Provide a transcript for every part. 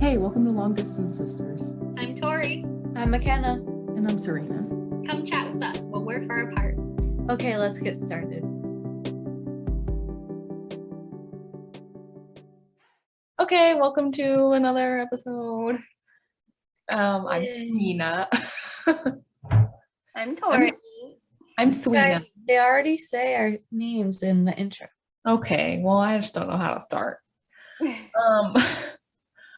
Hey, welcome to Long Distance Sisters. I'm Tori. I'm McKenna. And I'm Serena. Come chat with us while we're far apart. Okay, let's get started. Okay, welcome to another episode. I'm Serena. I'm Tori. I'm Serena. Guys, they already say our names in the intro. Okay, well, I just don't know how to start.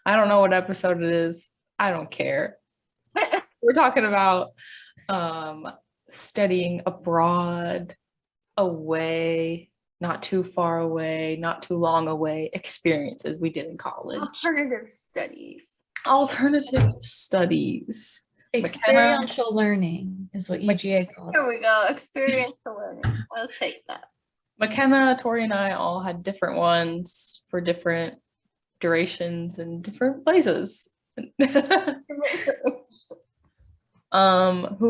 I don't know what episode it is. I don't care. We're talking about studying abroad, away, not too far away, not too long away, experiences we did in college. Alternative studies. Experiential learning is what UGA called it. Here we go. Experiential learning. I'll take that. McKenna, Tori, and I all had different ones for different durations and different places. Who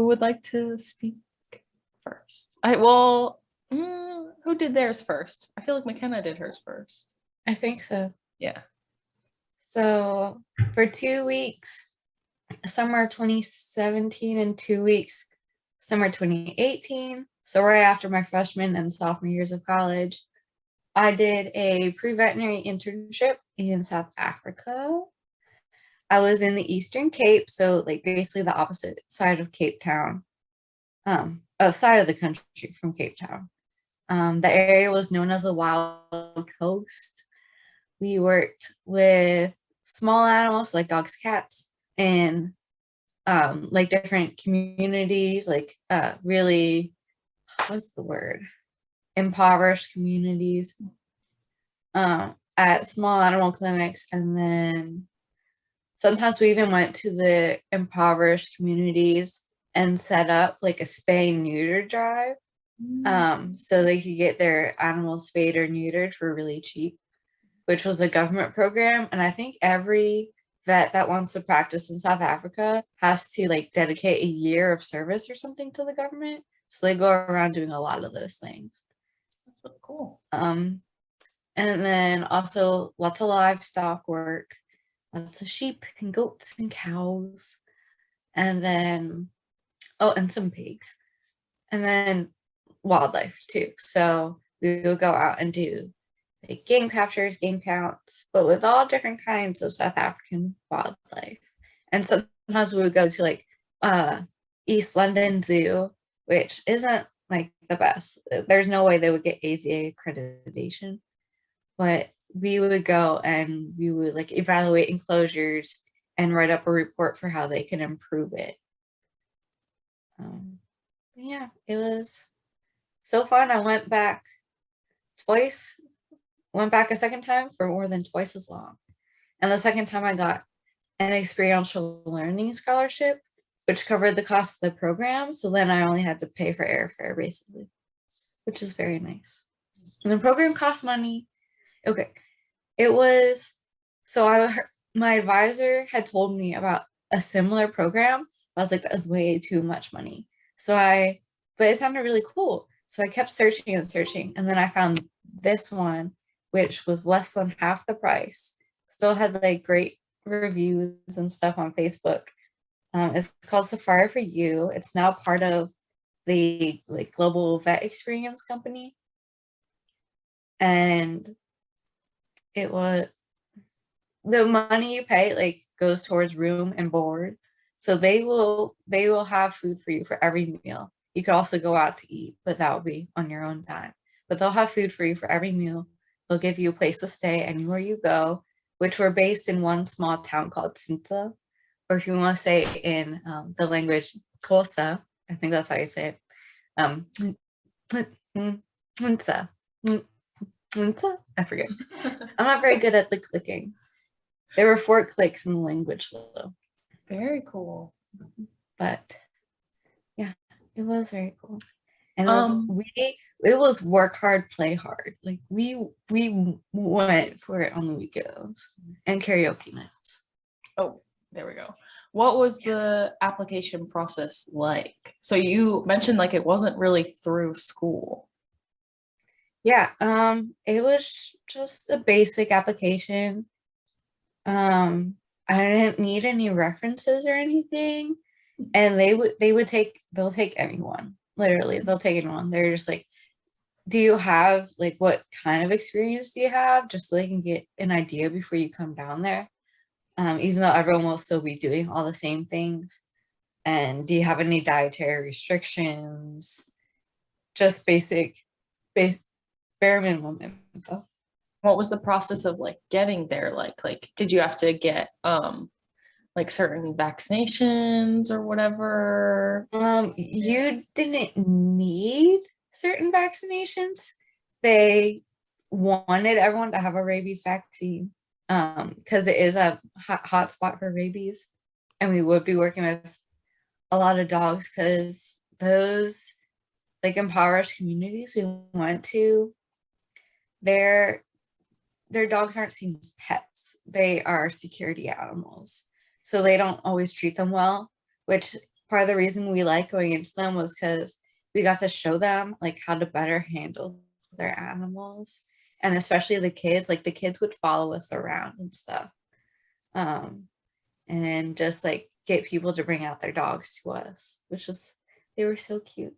would like to speak first? Who did theirs first? I feel like McKenna did hers first. I think so. Yeah. So for 2 weeks, summer 2017, and 2 weeks, summer 2018. So right after my freshman and sophomore years of college, I did a pre-veterinary internship in South Africa. I was in the Eastern Cape, so like basically the opposite side of Cape Town, side of the country from Cape Town. The area was known as the Wild Coast. We worked with small animals like dogs, cats, and like different communities, like really, what's the word? Impoverished communities at small animal clinics. And then sometimes we even went to the impoverished communities and set up like a spay and neuter drive. So they could get their animals spayed or neutered for really cheap, which was a government program. And I think every vet that wants to practice in South Africa has to like dedicate a year of service or something to the government. So they go around doing a lot of those things. That's really cool. And then also lots of livestock work, lots of sheep and goats and cows, and then and some pigs, and then wildlife too. So we would go out and do like game captures, game counts, but with all different kinds of South African wildlife. And sometimes we would go to like East London Zoo, which isn't like the best. There's no way they would get AZA accreditation, but we would go and we would like evaluate enclosures and write up a report for how they can improve it. Yeah, it was so fun. I went back twice, went back a second time for more than twice as long. And the second time I got an experiential learning scholarship, which covered the cost of the program. So then I only had to pay for airfare basically, which is very nice. And the program cost money. Okay. It was, my advisor had told me about a similar program. I was like, that's way too much money. But it sounded really cool. So I kept searching and searching. And then I found this one, which was less than half the price. Still had like great reviews and stuff on Facebook. It's called Safari for You. It's now part of the like global vet experience company. And it was the money you pay like goes towards room and board. So they will have food for you for every meal. You could also go out to eat, but that would be on your own time. But they'll have food for you for every meal. They'll give you a place to stay anywhere you go, which we're based in one small town called Sinta, or if you want to say in the language Xhosa, I think that's how you say it. Sinta. I forget. I'm not very good at the clicking. There were 4 clicks in the language though. Very cool. But yeah, it was very cool. And it was work hard, play hard. Like we went for it on the weekends and karaoke nights. Oh, there we go. What was the application process like? So you mentioned like it wasn't really through school. Yeah, it was just a basic application. I didn't need any references or anything. And they'll take anyone. Literally, they'll take anyone. They're just like, do you have like what kind of experience do you have? Just so they can get an idea before you come down there. Even though everyone will still be doing all the same things. And do you have any dietary restrictions? Just basic, bare minimum info. What was the process of like getting there? Like did you have to get like certain vaccinations or whatever? You didn't need certain vaccinations. They wanted everyone to have a rabies vaccine because it is a hot spot for rabies, and we would be working with a lot of dogs because those like impoverished communities we went to, their dogs aren't seen as pets. They are security animals. So they don't always treat them well, which part of the reason we like going into them was because we got to show them like how to better handle their animals. And especially the kids, like the kids would follow us around and stuff. And just like get people to bring out their dogs to us, which was, they were so cute.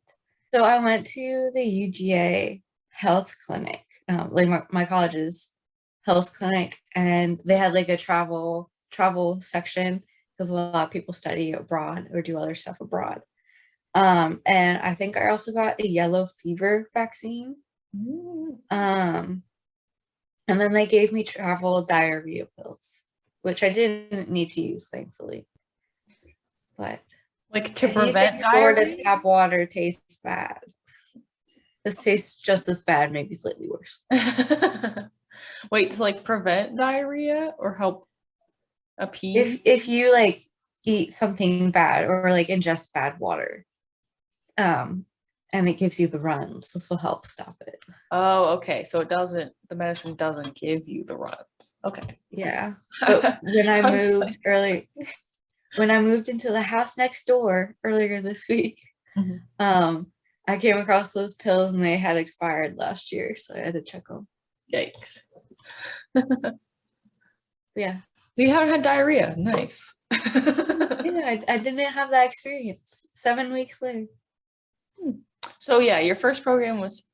So I went to the UGA Health Clinic, like my college's health clinic, and they had like a travel section because a lot of people study abroad or do other stuff abroad. And I think I also got a yellow fever vaccine. And then they gave me travel diarrhea pills, which I didn't need to use, thankfully. But Like to if you prevent think Florida diarrhea? tap water tastes bad, this tastes just as bad, maybe slightly worse. Wait, to like prevent diarrhea or help appease? If you like eat something bad or like ingest bad water, and it gives you the runs, this will help stop it. Oh, okay. So the medicine doesn't give you the runs. Okay. Yeah. But when I was moved like- earlier, when I moved into the house next door earlier this week, Mhm. I came across those pills and they had expired last year, so I had to check them. Yikes. Yeah. So you haven't had diarrhea. Nice. Yeah, I didn't have that experience. 7 weeks later. So yeah, your first program was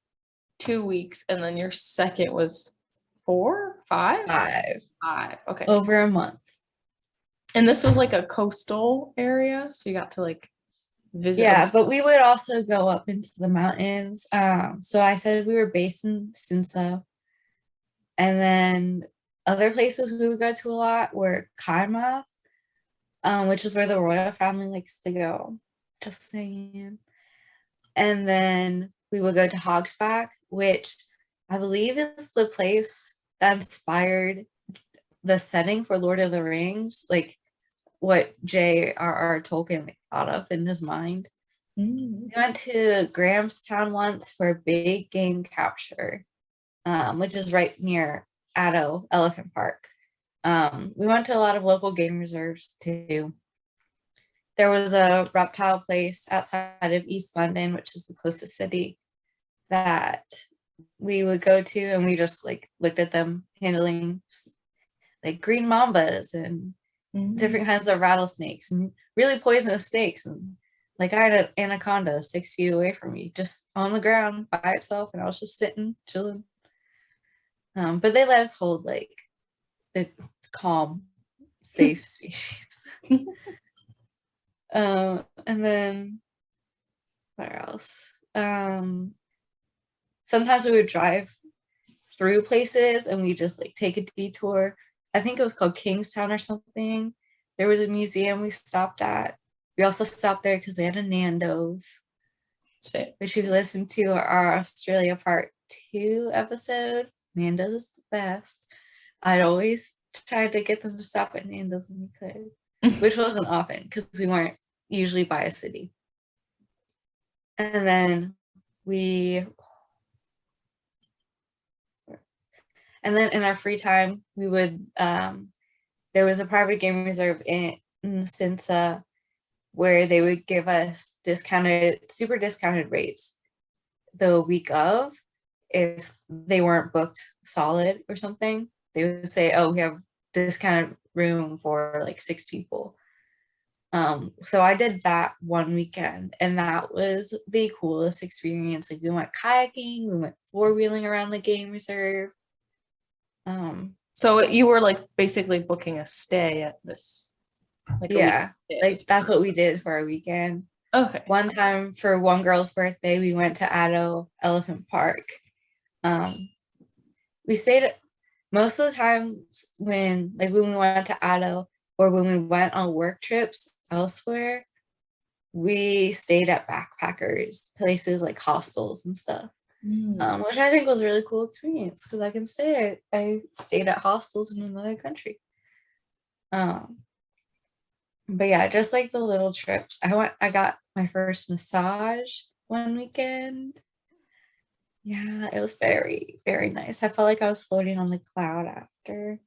2 weeks, and then your second was 4, 5? 5 5. Okay. over a month. And this was like a coastal area, so you got to like visit. Yeah, but we would also go up into the mountains. So I said we were based in Cinsa, and then other places we would go to a lot were Kaima, which is where the royal family likes to go. Just saying. And then we would go to Hogsback, which I believe is the place that inspired the setting for Lord of the Rings, like what J.R.R. Tolkien thought of in his mind. We went to Grahamstown once for a big game capture, which is right near Addo Elephant Park. We went to a lot of local game reserves too. There was a reptile place outside of East London, which is the closest city, that we would go to, and we just like looked at them handling like green mambas and different kinds of rattlesnakes and really poisonous snakes. And like I had an anaconda 6 feet away from me, just on the ground by itself, and I was just sitting, chilling. But they let us hold like the calm, safe species. And then what else? Sometimes we would drive through places and we just like take a detour. I think it was called Kingstown or something. There was a museum we stopped at. We also stopped there because they had a Nando's, which we listened to our Australia Part 2 episode. Nando's is the best. I'd always tried to get them to stop at Nando's when we could, which wasn't often because we weren't usually by a city. And then in our free time, we would, there was a private game reserve in Cinsa where they would give us super discounted rates the week of if they weren't booked solid or something. They would say, oh, we have discounted room for like 6 people. So I did that one weekend, and that was the coolest experience. Like we went kayaking, we went 4-wheeling around the game reserve. So you were like basically booking a stay at this, like a Yeah, weekend like that's what we did for our weekend. Okay. One time for one girl's birthday, we went to Addo Elephant Park. We stayed most of the times when we went to Addo or when we went on work trips elsewhere, we stayed at backpackers, places like hostels and stuff. Which I think was a really cool experience because I stayed at hostels in another country. But yeah, just like the little trips. I got my first massage one weekend. Yeah, it was very, very nice. I felt like I was floating on the cloud after.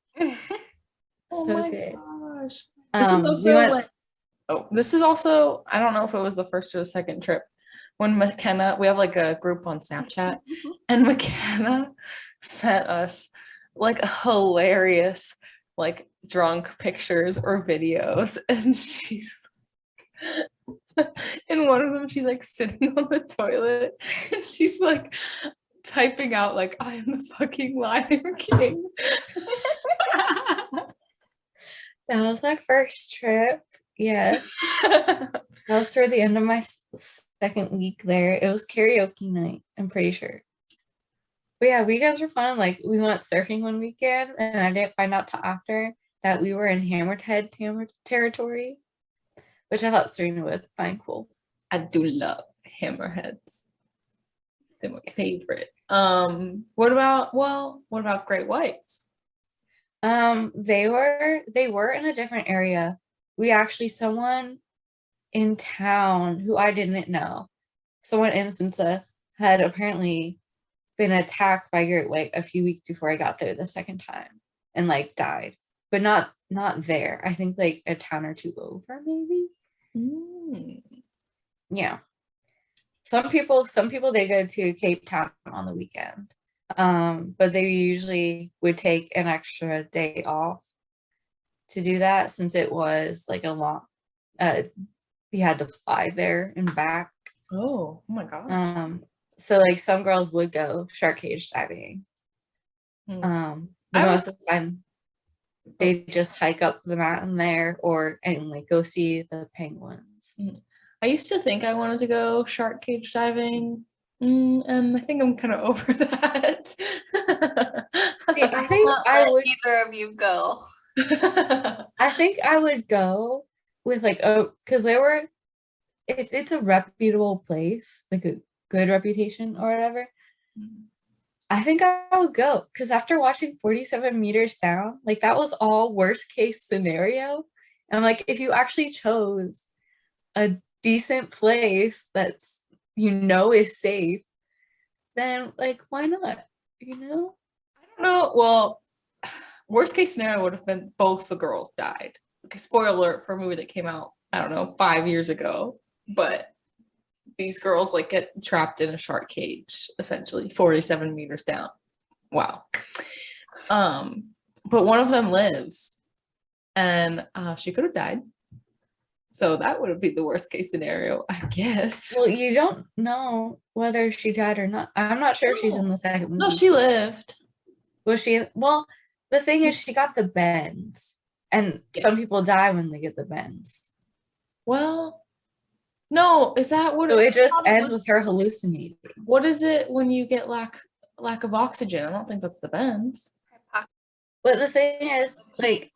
Oh So my good. gosh. This is also this is also, I don't know if it was the first or the second trip. When McKenna, we have like a group on Snapchat, and McKenna sent us like hilarious, like drunk pictures or videos. And she's in one of them, she's like sitting on the toilet and she's like typing out like, I am the fucking Lion King. That was my first trip. Yes. That was toward the end of my second week there. It was karaoke night, I'm pretty sure. But yeah, weekends were fun. Like we went surfing one weekend, and I didn't find out till after that we were in Hammerhead territory, which I thought Serena would find cool. I do love hammerheads. They're my favorite. What about great whites? They were in a different area. We actually, someone in town who I didn't know, someone in Cinca had apparently been attacked by great white a few weeks before I got there the second time and like died, but not there. I think like a town or two over, maybe. Yeah. Some people they go to Cape Town on the weekend, but they usually would take an extra day off to do that since it was like a long. You had to fly there and back. Oh my gosh. So like some girls would go shark cage diving. But most of the time they just hike up the mountain there and like go see the penguins. I used to think I wanted to go shark cage diving, and I think I'm kind of over that. See, I think I would. Either of you go. I think I would go with like because it's a reputable place, like a good reputation or whatever. I think I would go because after watching 47 meters down, like that was all worst case scenario. And like if you actually chose a decent place that's is safe, then like why not? I don't know. Well, worst case scenario would have been both the girls died. Okay, spoiler alert for a movie that came out, I don't know, 5 years ago. But these girls like get trapped in a shark cage, essentially 47 meters down. Wow. But one of them lives, and she could have died. So that would be the worst case scenario, I guess. Well, you don't know whether she died or not. I'm not sure if she's in the second movie. No, she lived. Was she? Well, the thing is, she got the bends, and some people die when they get the bends. Well, no, is that what? So it just ends with her hallucinating. What is it when you get lack of oxygen? I don't think that's the bends. But the thing is, like,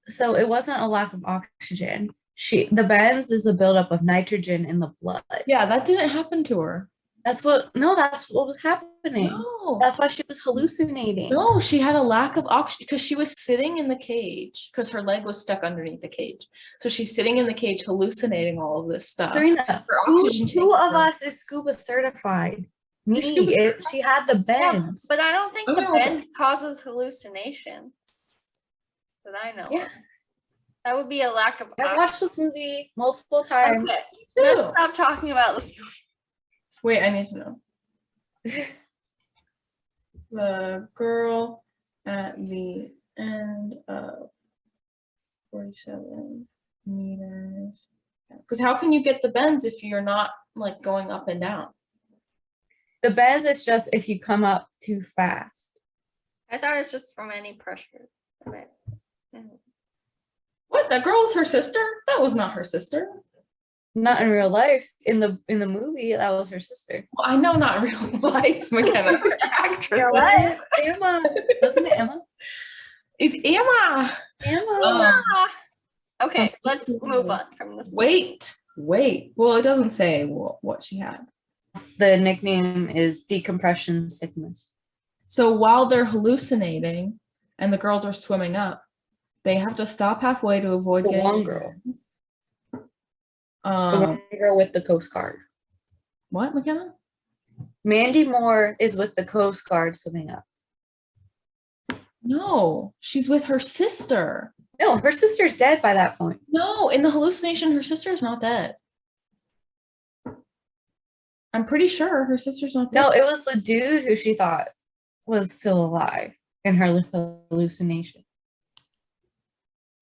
so it wasn't a lack of oxygen. The bends is a buildup of nitrogen in the blood. Yeah, that didn't happen to her. That's what was happening. No. That's why she was hallucinating. No, she had a lack of oxygen because she was sitting in the cage because her leg was stuck underneath the cage. So she's sitting in the cage hallucinating all of this stuff. Serena, who of us is scuba certified? Me. She had the bends. Yeah, but I don't think the bends causes hallucinations. That I know. Yeah. That would be a lack of I watched this movie multiple times. Okay. Let's stop talking about this movie. Wait, I need to know. The girl at the end of 47 meters. Because how can you get the bends if you're not like going up and down? The bends is just if you come up too fast. I thought it's just from any pressure. Okay. What? That girl was her sister? That was not her sister. Not in real life. In the movie, that was her sister. Well, I know not in real life, McKenna. They're actresses. Emma. Wasn't it Emma? It's Emma. Emma. Okay, let's move on from this. Wait. Well, it doesn't say what she had. The nickname is Decompression Sickness. So while they're hallucinating and the girls are swimming up, they have to stop halfway to avoid The getting one girl. The Um, one girl with the Coast Guard. what, McKenna? Mandy Moore is with the Coast Guard swimming up. No, she's with her sister. No, her sister's dead by that point. No, in the hallucination, her sister's not dead. I'm pretty sure her sister's not dead. No, it was the dude who she thought was still alive in her hallucination.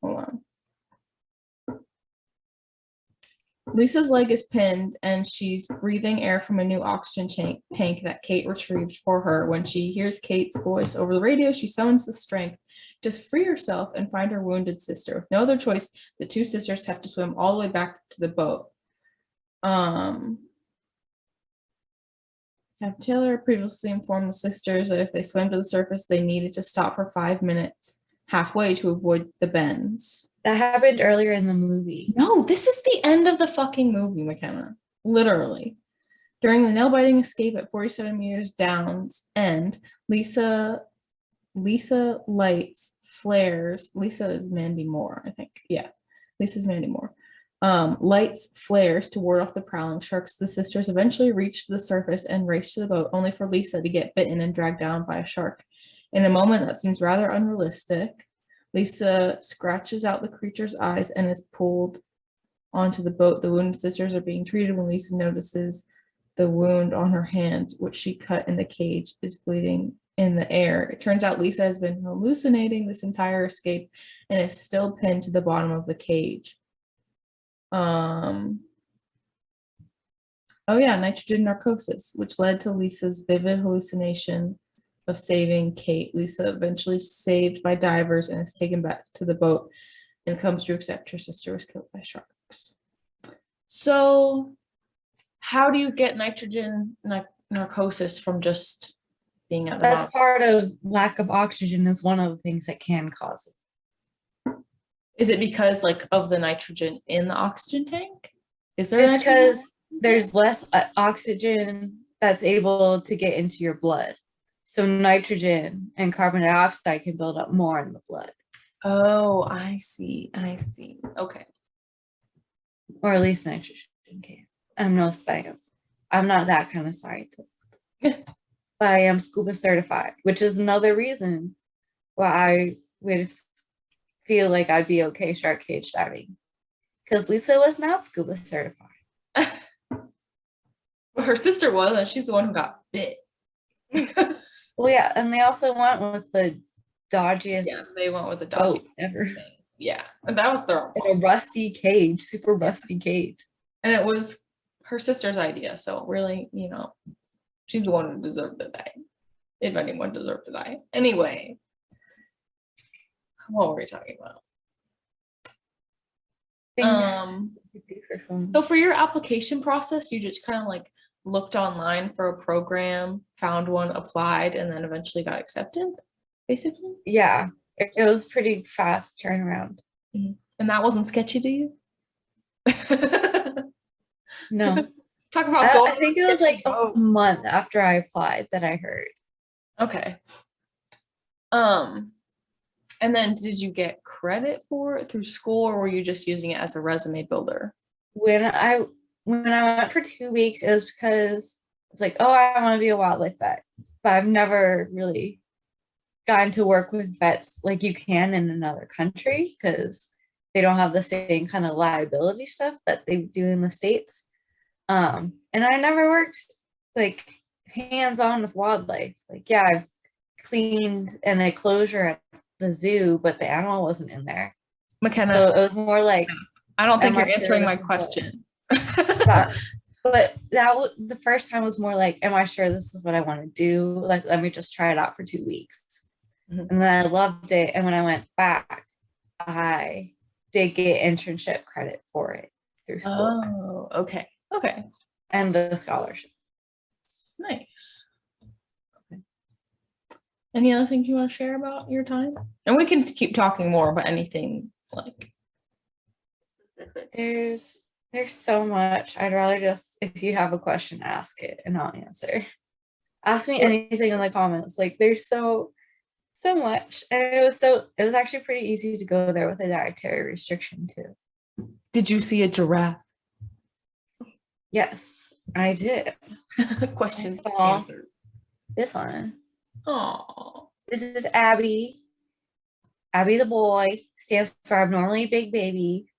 Hold on. Lisa's leg is pinned and she's breathing air from a new oxygen tank that Kate retrieved for her. When she hears Kate's voice over the radio, she summons the strength to free herself and find her wounded sister. With no other choice, the two sisters have to swim all the way back to the boat. Captain Taylor previously informed the sisters that if they swam to the surface, they needed to stop for 5 minutes halfway to avoid the bends. That happened earlier in the movie. No, this is the end of the fucking movie, McKenna. Literally. During the nail-biting escape at 47 meters down's end, Lisa lights flares. Lisa is Mandy Moore, I think. Yeah, Lisa's Mandy Moore. Lights flares to ward off the prowling sharks. The sisters eventually reach the surface and race to the boat, only for Lisa to get bitten and dragged down by a shark. In a moment that seems rather unrealistic, Lisa scratches out the creature's eyes and is pulled onto the boat. The wounded sisters are being treated when Lisa notices the wound on her hand, which she cut in the cage, is bleeding in the air. It turns out Lisa has been hallucinating this entire escape and is still pinned to the bottom of the cage. Oh yeah, nitrogen narcosis, which led to Lisa's vivid hallucination of saving Kate. Lisa eventually saved by divers and is taken back to the boat and comes to accept her sister was killed by sharks. So how do you get nitrogen narcosis from just being at the That's bottom? part of lack of oxygen is one of the things that can cause it. Is it because like of the nitrogen in the oxygen tank? Is there It's nitrogen? because there's less oxygen that's able to get into your blood. So nitrogen and carbon dioxide can build up more in the blood. Oh, I see. Okay. Or at least nitrogen can. I'm no scientist. I'm not that kind of scientist. But I am scuba certified, which is another reason why I would feel like I'd be okay shark cage diving. Because Lisa was not scuba certified. Well, her sister was, and she's the one who got bit. Well, yeah, and they also went with the dodgiest Yeah, they went with the dodgy boat ever. thing. Yeah, and that was their In a rusty cage, super rusty cage. and it was her sister's idea. So really, you know, she's the one who deserved to die, if anyone deserved to die. Anyway, what were we talking about? So for your application process, you just kind of like looked online for a program, found one, applied, and then eventually got accepted, basically? Yeah, it was pretty fast turnaround. And that wasn't sketchy to you? No. Talk about going I think it was like a month after I applied that I heard. Okay. And then did you get credit for it through school, or were you just using it as a resume builder? When I went for 2 weeks, it was because it's like, oh, I want to be a wildlife vet, but I've never really gotten to work with vets like you can in another country because they don't have the same kind of liability stuff that they do in the States. And I never worked like hands-on with wildlife. Like, yeah, I've cleaned an enclosure at the zoo, but the animal wasn't in there. McKenna, So it was more like, I don't think am you're I sure answering this my is what- question. But that was the first time was more like, am I sure this is what I want to do? Like, let me just try it out for 2 weeks. Mhm. And then I loved it. And when I went back, I did get internship credit for it through school Oh, okay. Okay. and the scholarship. Nice. Okay. Any other things you want to share about your time? And we can keep talking more, but anything like Specific. There's so much. I'd rather just, if you have a question, ask it and I'll answer. Ask me anything in the comments. Like, there's so much. And it was actually pretty easy to go there with a dietary restriction too. did you see a giraffe? Yes, I did. Questions I saw- answered. This one. Oh. This is Abby. Abby's a boy, stands for abnormally big baby.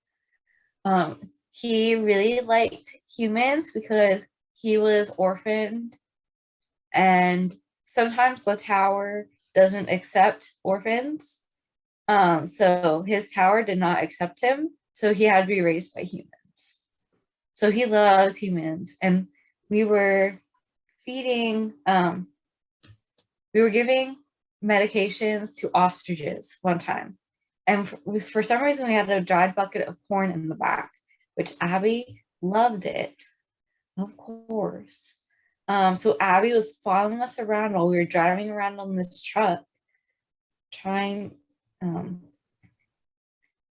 He really liked humans because he was orphaned, and sometimes the tower doesn't accept orphans. So his tower did not accept him, so he had to be raised by humans. So he loves humans, and we were feeding, we were giving medications to ostriches one time. And for some reason, we had a dried bucket of corn in the back, which Abby loved it, of course. So Abby was following us around while we were driving around on this truck, trying, and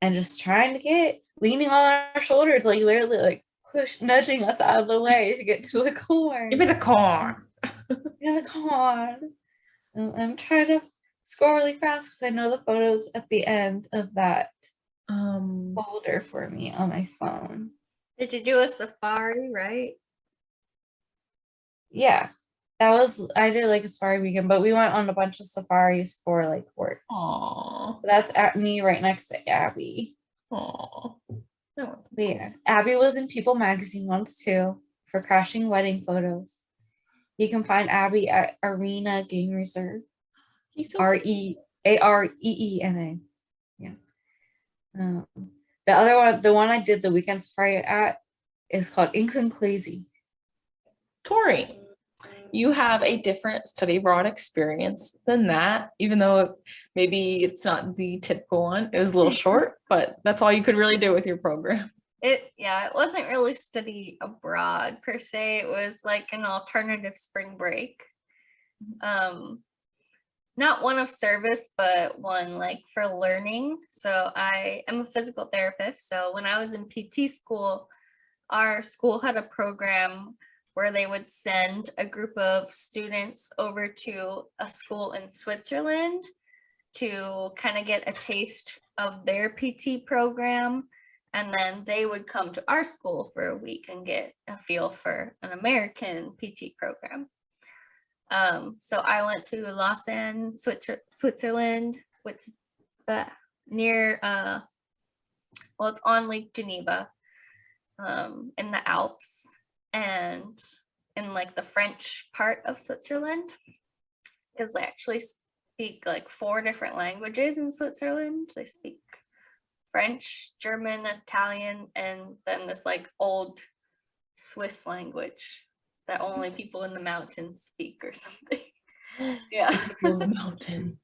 just trying to leaning on our shoulders, like literally like nudging us out of the way to get to the corn. Give me the corn. Yeah, the corn. I'm trying to scroll really fast because I know the photos at the end of that folder for me on my phone. Did you do a safari, right? Yeah, I did like a safari weekend, but we went on a bunch of safaris for like work. Aw. That's at me right next to Abby. Aw. But yeah, Abby was in People magazine once too for crashing wedding photos. You can find Abby at Arena Game Reserve. He's so REAREENA. Yeah. The other one, the one I did the weekend safari at, is called Inconclusi. Tori, you have a different study abroad experience than that, even though maybe it's not the typical one. It was a little short, but that's all you could really do with your program. It wasn't really study abroad per se. It was like an alternative spring break. Not one of service, but one like for learning. So I am a physical therapist. So when I was in PT school, our school had a program where they would send a group of students over to a school in Switzerland to kind of get a taste of their PT program. And then they would come to our school for a week and get a feel for an American PT program. So I went to Lausanne, Switzerland, which is near, well, it's on Lake Geneva, in the Alps, and in like the French part of Switzerland, because they actually speak like 4 different languages in Switzerland. They speak French, German, Italian, and then this like old Swiss language that only people in the mountains speak or something. Yeah. People in the mountains.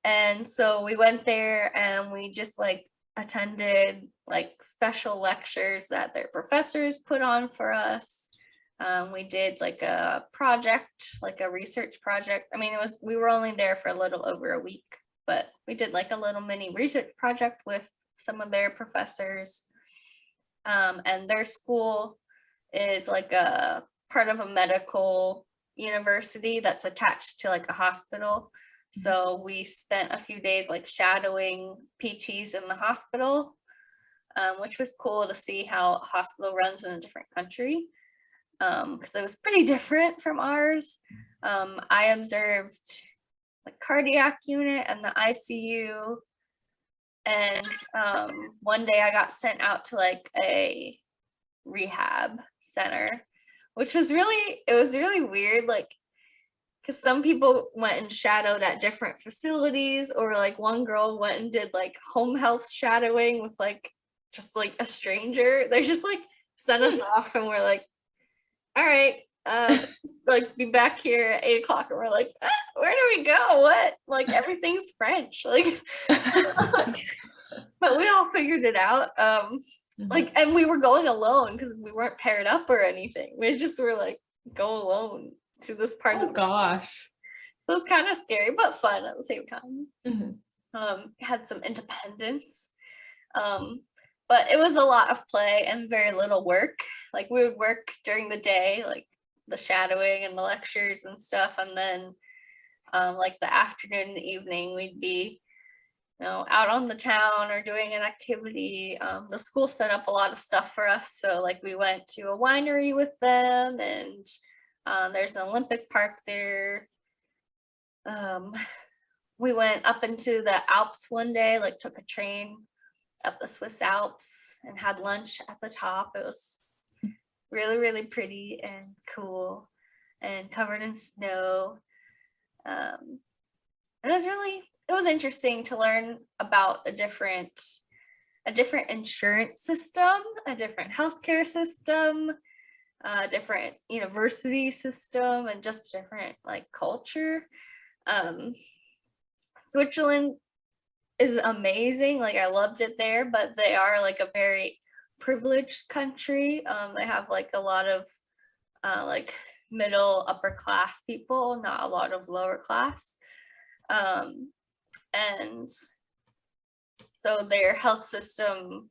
And so we went there and we just like attended like special lectures that their professors put on for us. We did like a project, like a research project. I mean, we were only there for a little over a week, but we did like a little mini research project with some of their professors. And their school is like a part of a medical university that's attached to like a hospital. So we spent a few days like shadowing PTs in the hospital, which was cool to see how a hospital runs in a different country, because it was pretty different from ours. I observed the cardiac unit and the ICU. And one day I got sent out to like a rehab center, which was really weird, like, because some people went and shadowed at different facilities, or like one girl went and did like home health shadowing with like just like a stranger. They just like sent us off and we're like, all right, like be back here at 8:00, and we're like, where do we go? What? Like everything's French, like but we all figured it out. Like, and we were going alone because we weren't paired up or anything. We just were like, go alone to this part of the gosh. So it's kind of scary but fun at the same time. Had some independence, but it was a lot of play and very little work. Like we would work during the day, like the shadowing and the lectures and stuff, and then like the afternoon and the evening we'd be out on the town or doing an activity. The school set up a lot of stuff for us, so like we went to a winery with them, and there's an Olympic park there. We went up into the Alps one day, like took a train up the Swiss Alps and had lunch at the top. It was really, really pretty and cool and covered in snow. It was interesting to learn about a different insurance system, a different healthcare system, a different university system, and just different like culture. Switzerland is amazing. Like I loved it there, but they are like a very privileged country. They have like a lot of like middle upper class people, not a lot of lower class. And so their health system,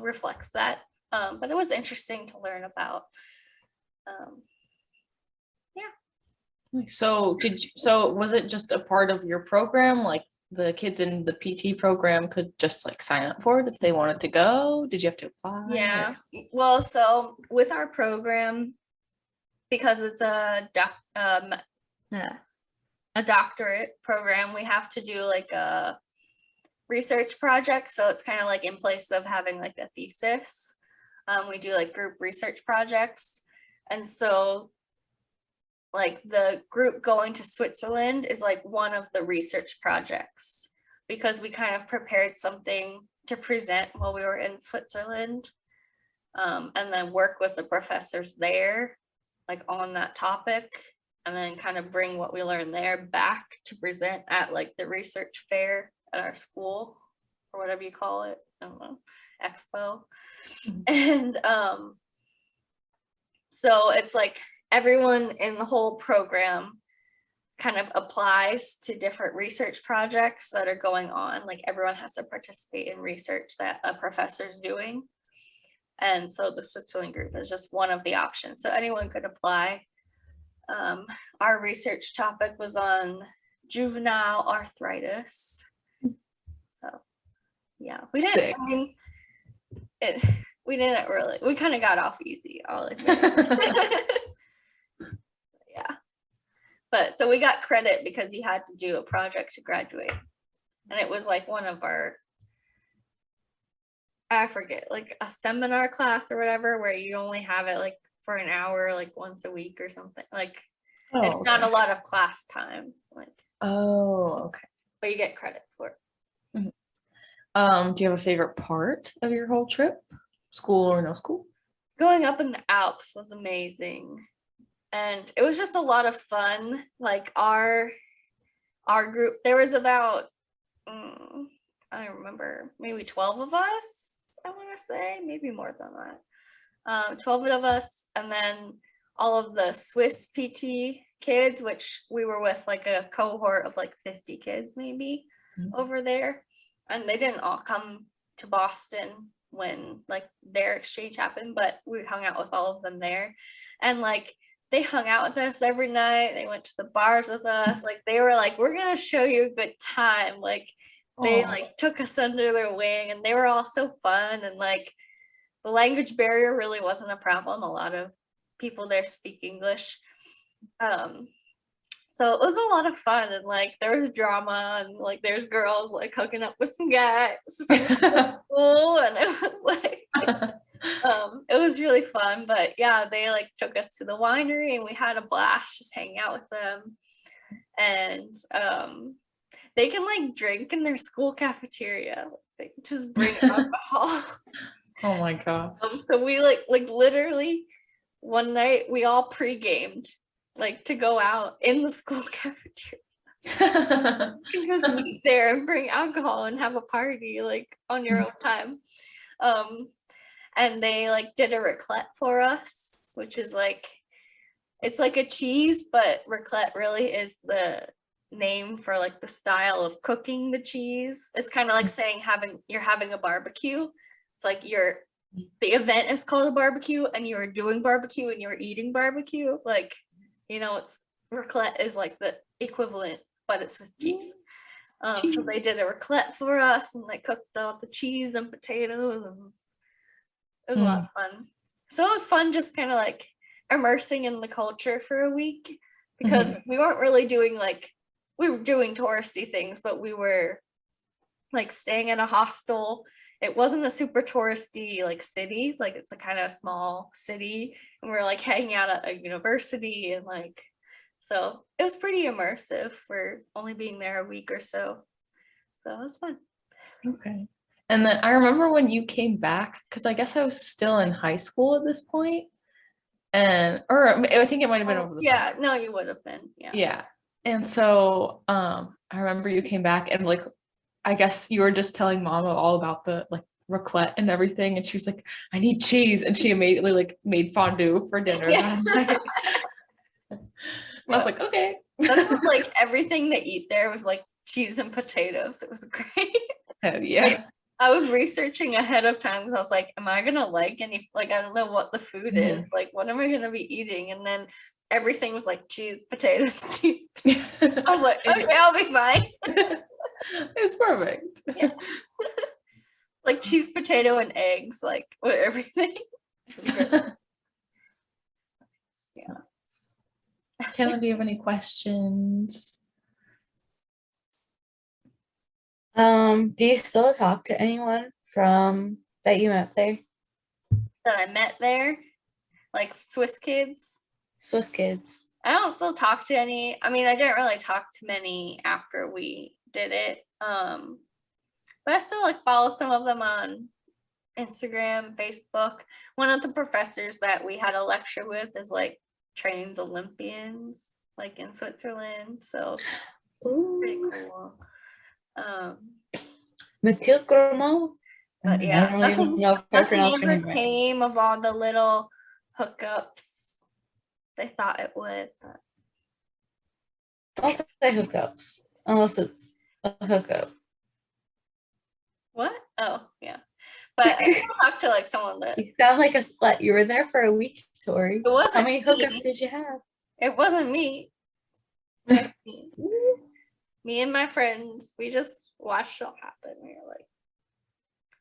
reflects that. But it was interesting to learn about. So was it just a part of your program? Like the kids in the PT program could just like sign up for it if they wanted to go? Did you have to apply? Yeah. Well, so with our program, because it's a doctorate program, we have to do like a research project. So it's kind of like in place of having like a thesis. We do like group research projects. And so like the group going to Switzerland is like one of the research projects, because we kind of prepared something to present while we were in Switzerland, and then work with the professors there, like on that topic, and then kind of bring what we learned there back to present at like the research fair at our school, or whatever you call it. I don't know, expo. And so it's like everyone in the whole program kind of applies to different research projects that are going on. Like everyone has to participate in research that a professor is doing. And so the Switzerland group is just one of the options. So anyone could apply. Our research topic was on juvenile arthritis. So yeah, we didn't, we kind of got off easy, I'll admit. Yeah. But so we got credit because you had to do a project to graduate. And it was like one of our, I forget, like a seminar class or whatever, where you only have it like for an hour, like once a week or something. Like it's not a lot of class time. Like okay. But you get credit for it. Do you have a favorite part of your whole trip? School or no school? Going up in the Alps was amazing. And it was just a lot of fun. Like our group, there was about, I don't remember, maybe 12 of us, I want to say, maybe more than that. 12 of us, and then all of the Swiss PT kids, which we were with like a cohort of like 50 kids maybe over there. And they didn't all come to Boston when like their exchange happened, but we hung out with all of them there. And like they hung out with us every night. They went to the bars with us. Like they were like, we're gonna show you a good time. Like they like took us under their wing, and they were all so fun. And like the language barrier really wasn't a problem. A lot of people there speak English. So it was a lot of fun, and like there was drama, and like there's girls like hooking up with some guys from school, and it was like it was really fun. But yeah, they like took us to the winery, and we had a blast just hanging out with them. and they can like drink in their school cafeteria. They just bring alcohol. Oh my god. So we like literally one night we all pre-gamed like to go out in the school cafeteria. You can just meet there and bring alcohol and have a party like on your own time. And they like did a raclette for us, which is like, it's like a cheese, but raclette really is the name for like the style of cooking the cheese. It's kind of like saying you're having a barbecue. It's like the event is called a barbecue and you're doing barbecue and you're eating barbecue. Like, you know, it's raclette is like the equivalent, but it's with cheese. So they did a raclette for us and they cooked all the cheese and potatoes, and it was a lot of fun. So it was fun just kind of like immersing in the culture for a week, because we weren't really doing like, we were doing touristy things, but we were like staying in a hostel. It wasn't a super touristy like city, like it's a kind of small city, and we're like hanging out at a university, and like, so it was pretty immersive for only being there a week or so. So it was fun. Okay. And then I remember when you came back, because I guess I was still in high school at this point, or I think it might have been over the Yeah, no, you would have been. Yeah. Yeah. And so I remember you came back and like, I guess you were just telling Mama all about the like raclette and everything, and she was like, I need cheese, and she immediately like made fondue for dinner that night. And I was like, okay. That's like everything they eat there was like cheese and potatoes. It was great. Yeah. Like, I was researching ahead of time because I was like, am I gonna like any, like, I don't know what the food is, like what am I gonna be eating? And then everything was like cheese, potatoes, cheese. I was like, okay, I'll be fine. It's perfect. Yeah. Like cheese, potato, and eggs, like with everything. Yeah. Kenna, do you have any questions? Do you still talk to anyone from that you met there? That I met there, like Swiss kids. Swiss kids. I don't still talk to any. I mean, I didn't really talk to many after we did it. But I still like follow some of them on Instagram, Facebook. One of the professors that we had a lecture with is like trains Olympians, like in Switzerland. So pretty cool. Mathilde Gromont. But yeah, I don't even know if I nothing pronounced her ever name right. came of all the little hookups they thought it would. But Don't say hookups unless it's a hookup. what? Oh, yeah. But I still talk to like someone that You sound like a slut. You were there for a week, Tori. It wasn't How many hookups me. did you have? It wasn't me. Me and my friends, we just watched it all happen. We were like,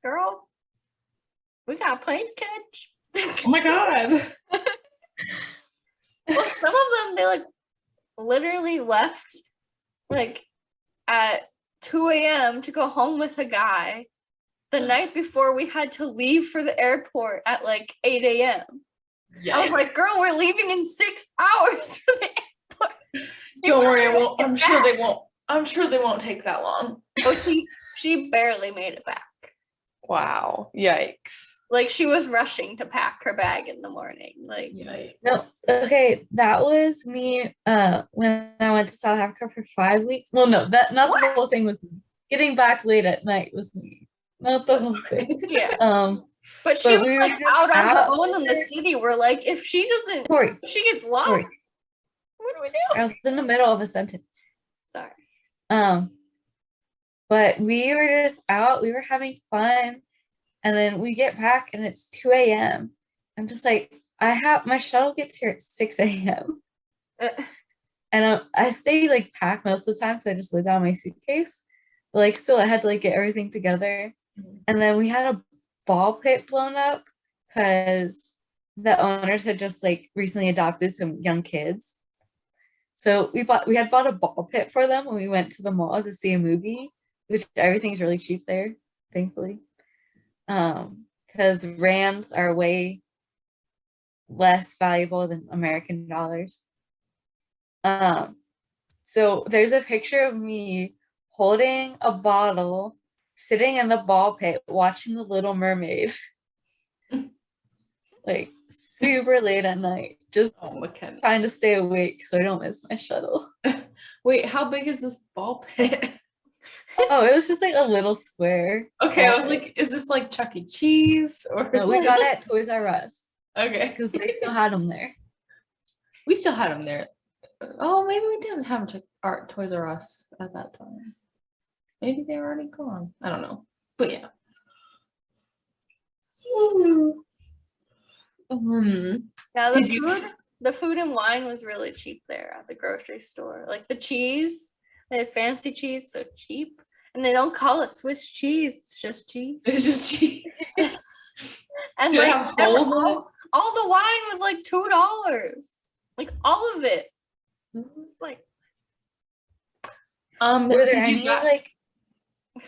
girl, we got a plane to catch. Oh my god. Well, some of them, they like literally left like at 2 a.m. to go home with a guy the night before we had to leave for the airport at like 8 a.m. I was like, girl, we're leaving in 6 hours for the airport. Don't worry, I'm sure they won't. I'm sure they won't take that long. Oh, she barely made it back. Wow. Yikes. Like she was rushing to pack her bag in the morning. Like Yikes. No, okay, that was me when I went to South Africa for 5 weeks. Well, no, that not the whole thing was me. Getting back late at night was me. Not the whole thing. Yeah. But she was we like out on her own in the city. We're like, if she doesn't, Tori, if she gets lost, Tori. what do we do? I was in the middle of a sentence. Sorry. But we were just out, we were having fun, and then we get back and it's 2 a.m. I'm just like, my shuttle gets here at 6 a.m. And I stay like packed most of the time because I just laid down my suitcase. But like still I had to like get everything together. And then we had a ball pit blown up because the owners had just like recently adopted some young kids. So we had bought a ball pit for them when we went to the mall to see a movie, which everything's really cheap there, thankfully. Because rands are way less valuable than American dollars. So there's a picture of me holding a bottle, sitting in the ball pit, watching The Little Mermaid. Like super late at night, just McKenna. trying to stay awake so I don't miss my shuttle. Wait, how big is this ball pit? Oh, it was just like a little square. Okay, I was like, is this like Chuck E. Cheese or No, we got it at Toys R Us okay, because they still had them there. we still had them there. Oh, maybe we didn't have Toys R Us at that time. Maybe they were already gone. I don't know, but yeah. Yeah, Did you? The food and wine was really cheap there at the grocery store. Like the cheese, they had fancy cheese, so cheap. And they don't call it Swiss cheese, it's just cheese. It's just cheese. And Do it like have holes in it? all the wine was like $2. Like all of it. It was like Were there did any you got like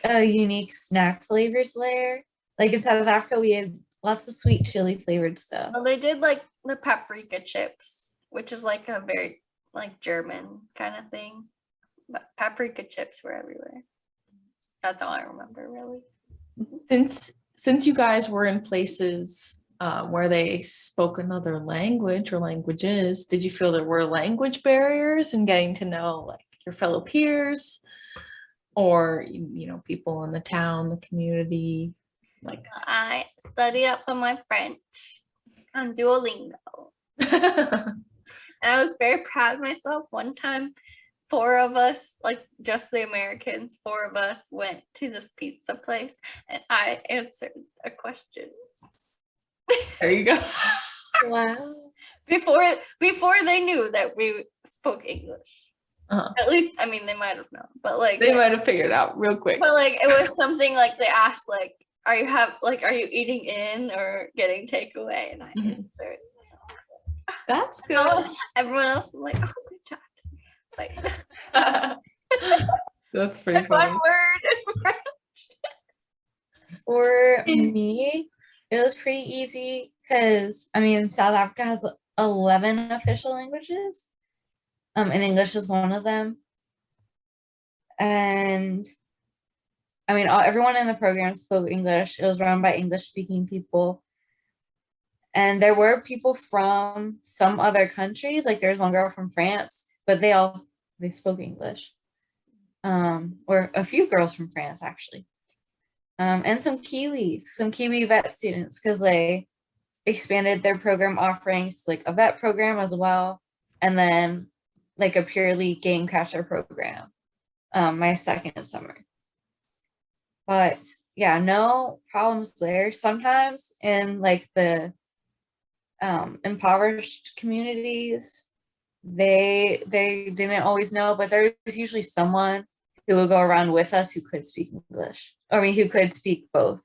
unique snack flavors there? Like in South Africa, we had lots of sweet chili flavored stuff. well, they did like the paprika chips, which is like a very like German kind of thing. But paprika chips were everywhere. That's all I remember really. since you guys were in places where they spoke another language or languages, did you feel there were language barriers in getting to know like your fellow peers or people in the town, the community? Like I studied up on my French on Duolingo. And I was very proud of myself. One time, 4 of us, like just the Americans, 4 of us went to this pizza place and I answered a question. there you go. Wow. Before they knew that we spoke English. Uh-huh. At least, I mean, they might have known, but like They might have figured it out real quick. But like it was something like they asked like, are you eating in or getting takeaway? And I answered. That's good. So everyone else was like, oh, good job. Like That's pretty one funny. word in French. For me, it was pretty easy because I mean South Africa has 11 official languages. And English is one of them. And I mean, everyone in the program spoke English. It was run by English-speaking people. And there were people from some other countries, like there's one girl from France, but they spoke English. Or a few girls from France, actually. And some Kiwi vet students, because they expanded their program offerings, like a vet program as well. And then like a purely game catcher program, my second summer. But yeah, no problems there. Sometimes in like the impoverished communities, they didn't always know, but there was usually someone who would go around with us who could speak English. I mean, who could speak both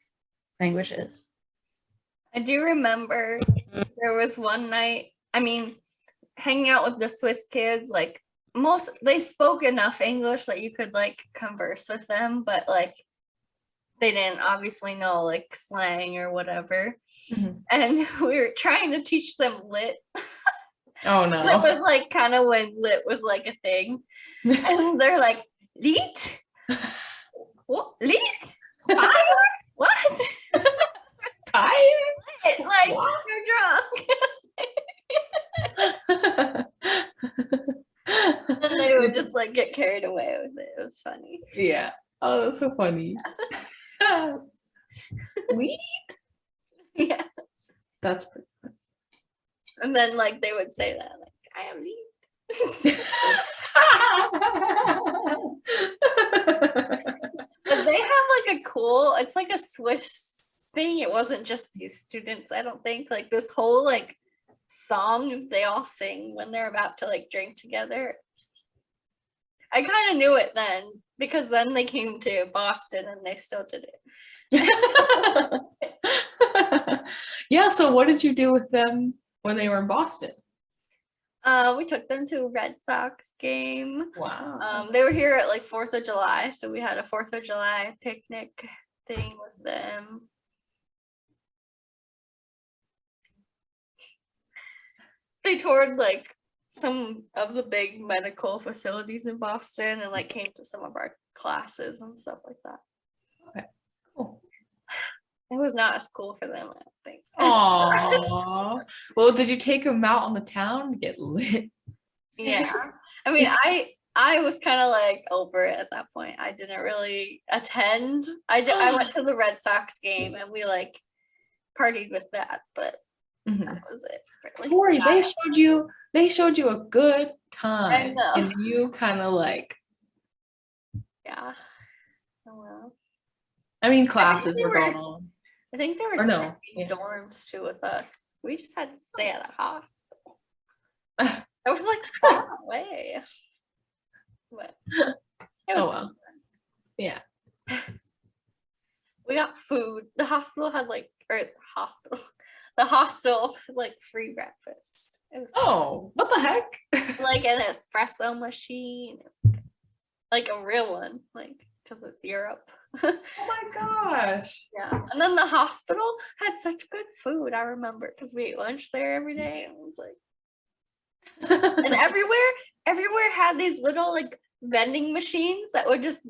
languages. I do remember there was one night, I mean, hanging out with the Swiss kids, like they spoke enough English that you could like converse with them, but like they didn't obviously know like slang or whatever. And we were trying to teach them lit. Oh no. It was like kind of when lit was like a thing. And they're like, lit? What? Lit? Fire? What? Fire? Lit? Like you're drunk. And they would just like get carried away with it. It was funny. Yeah. Oh, that's so funny. Lead? Yeah. That's pretty funny. And then like they would say that, like, I am lead. But they have like a cool, it's like a Swiss thing. It wasn't just these students, I don't think. Like this whole like song they all sing when they're about to like drink together. I kind of knew it then because then they came to Boston and they still did it. Yeah, so what did you do with them when they were in Boston? We took them to a Red Sox game. Wow. They were here at like 4th of July, so we had a 4th of July picnic thing with them. They toured like some of the big medical facilities in Boston and like came to some of our classes and stuff like that. Okay, cool. It was not as cool for them, I don't think. Aww. Well, did you take them out on the town to get lit? Yeah. I mean, I was kind of like over it at that point. I didn't really attend. I went to the Red Sox game and we like partied with that, but that was it. Tori, they showed you a good time. I know. And you kind of like, yeah. Oh well. I mean, classes were going on. I think there were dorms too with us. We just had to stay at a hospital. It was like far away. But it was well. Yeah. We got food. The hostel had like the hostel had like free breakfast. It was what the heck? like an espresso machine. Like a real one, like because it's Europe. Oh my gosh. Yeah. And then the hospital had such good food, I remember, because we ate lunch there every day. And it was like and everywhere had these little like vending machines that would just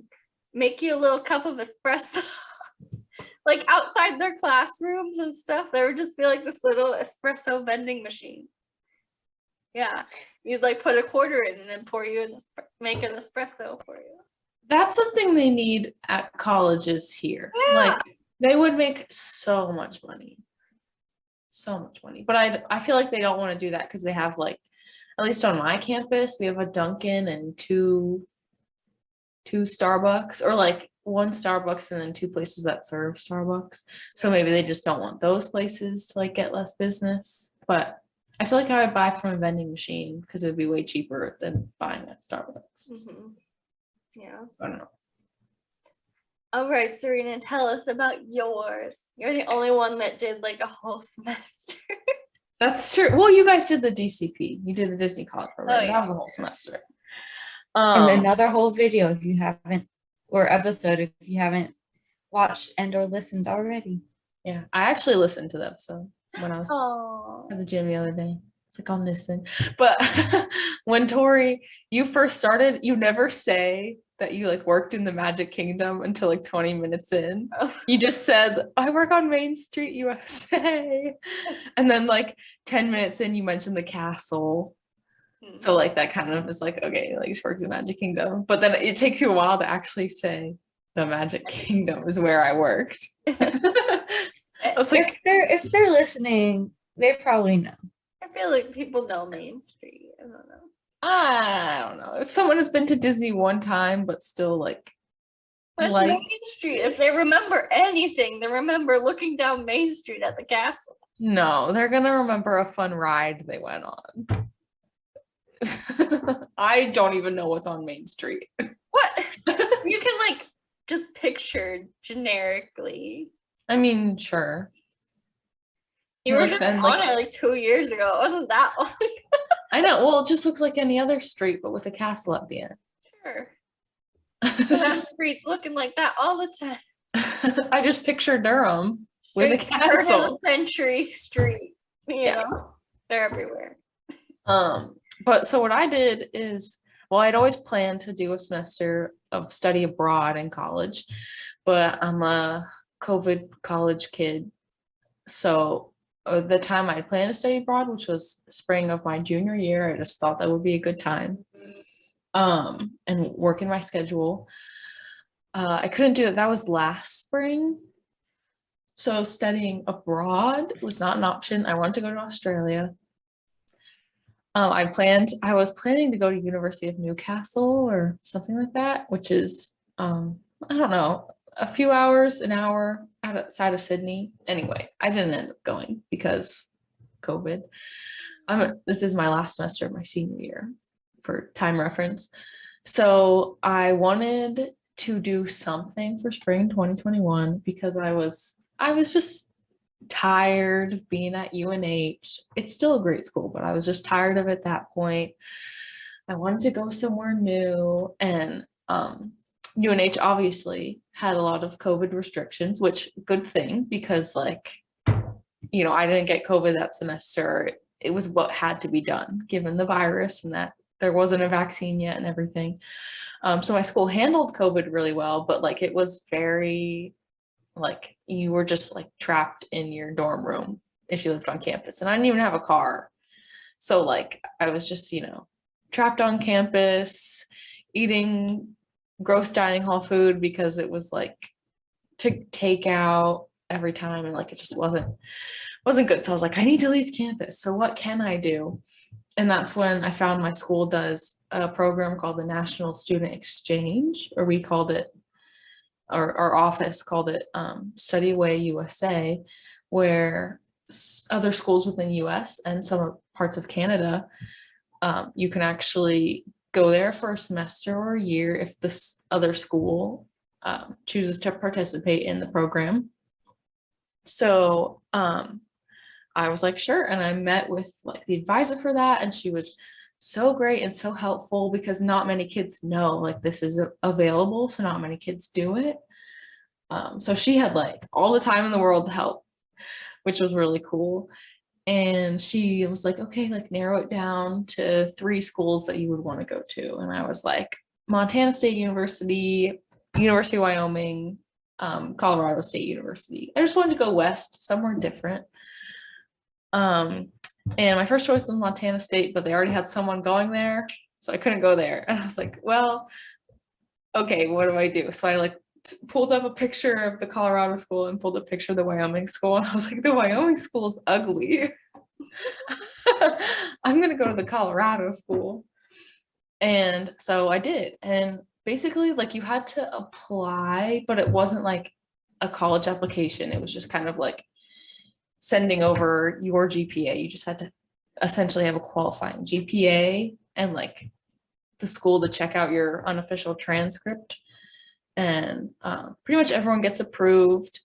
make you a little cup of espresso. Like outside their classrooms and stuff, there would just be like this little espresso vending machine. Yeah, you'd like put a quarter in and then pour you in make an espresso for you. That's something they need at colleges here. Yeah. Like they would make so much money. But I feel like they don't want to do that because they have like, at least on my campus, we have a Dunkin' and two Starbucks, or like one Starbucks and then two places that serve Starbucks. So maybe they just don't want those places to like get less business. But I feel like I would buy from a vending machine because it would be way cheaper than buying at Starbucks. Mm-hmm. Yeah. I don't know. All right, Serena, tell us about yours. You're the only one that did like a whole semester. That's true. Well, you guys did the DCP. You did the Disney College program. Yeah. That was a whole semester. And another whole video if you haven't, or episode if you haven't watched and or listened already. Yeah, I actually listened to the episode when I was Oh. at the gym the other day. It's like, I'll listen. But when Tori, you first started, you never say that you like worked in the Magic Kingdom until like 20 minutes in. Oh. You just said, I work on Main Street, USA. And then like 10 minutes in, you mentioned the castle. So like that kind of is like, okay, like she works in Magic Kingdom. But then it takes you a while to actually say the Magic Kingdom is where I worked. I was like, if they're listening, they probably know. I feel like people know Main Street. I don't know. I don't know. If someone has been to Disney one time, but still like, But it's Main Street. If they remember anything, they remember looking down Main Street at the castle. No, they're gonna remember a fun ride they went on. I don't even know what's on Main Street. What? You can like just picture generically. I mean, sure. You were just on it like 2 years ago. It wasn't that long. I know. Well, it just looks like any other street, but with a castle at the end. Sure. That street's looking like that all the time. I just picture Durham with a castle. Century Street. You know, they're everywhere. But so what I did is, well, I'd always planned to do a semester of study abroad in college, but I'm a COVID college kid. So the time I planned to study abroad, which was spring of my junior year, I just thought that would be a good time. And work in my schedule. I couldn't do it. That was last spring. So studying abroad was not an option. I wanted to go to Australia. I was planning to go to University of Newcastle or something like that, which is, I don't know, a few hours, an hour outside of Sydney. Anyway, I didn't end up going because COVID. This is my last semester of my senior year for time reference. So I wanted to do something for spring 2021 because I was just tired of being at UNH. It's still a great school, but I was just tired of it at that point. I wanted to go somewhere new, and UNH obviously had a lot of COVID restrictions, which good thing because like, you know, I didn't get COVID that semester. it was what had to be done given the virus and that there wasn't a vaccine yet and everything. So my school handled COVID really well, but like it was very like you were just like trapped in your dorm room if you lived on campus. And I didn't even have a car. So like I was just, you know, trapped on campus, eating gross dining hall food because it was like to take out every time, and like it just wasn't good. So I was like, I need to leave campus. So what can I do? And that's when I found my school does a program called the National Student Exchange, or we called it, or our office called it Study Away USA, where other schools within the US and some parts of Canada, you can actually go there for a semester or a year if this other school chooses to participate in the program. So I was like, sure. And I met with like the advisor for that. And she was so great and so helpful because not many kids know like this is available. So not many kids do it. So she had like all the time in the world to help, which was really cool. And she was like, okay, like narrow it down to 3 schools that you would want to go to. And I was like, Montana State University, University of Wyoming, Colorado State University. I just wanted to go west, somewhere different. And my first choice was Montana State, but they already had someone going there, so I couldn't go there. And I was like, well, okay, what do I do? So I like pulled up a picture of the Colorado school and pulled a picture of the Wyoming school, and I was like, the Wyoming school is ugly. I'm gonna go to the Colorado school. And so I did. And basically like you had to apply, but it wasn't like a college application. It was just kind of like sending over your GPA. You just had to essentially have a qualifying GPA and like the school to check out your unofficial transcript. And pretty much everyone gets approved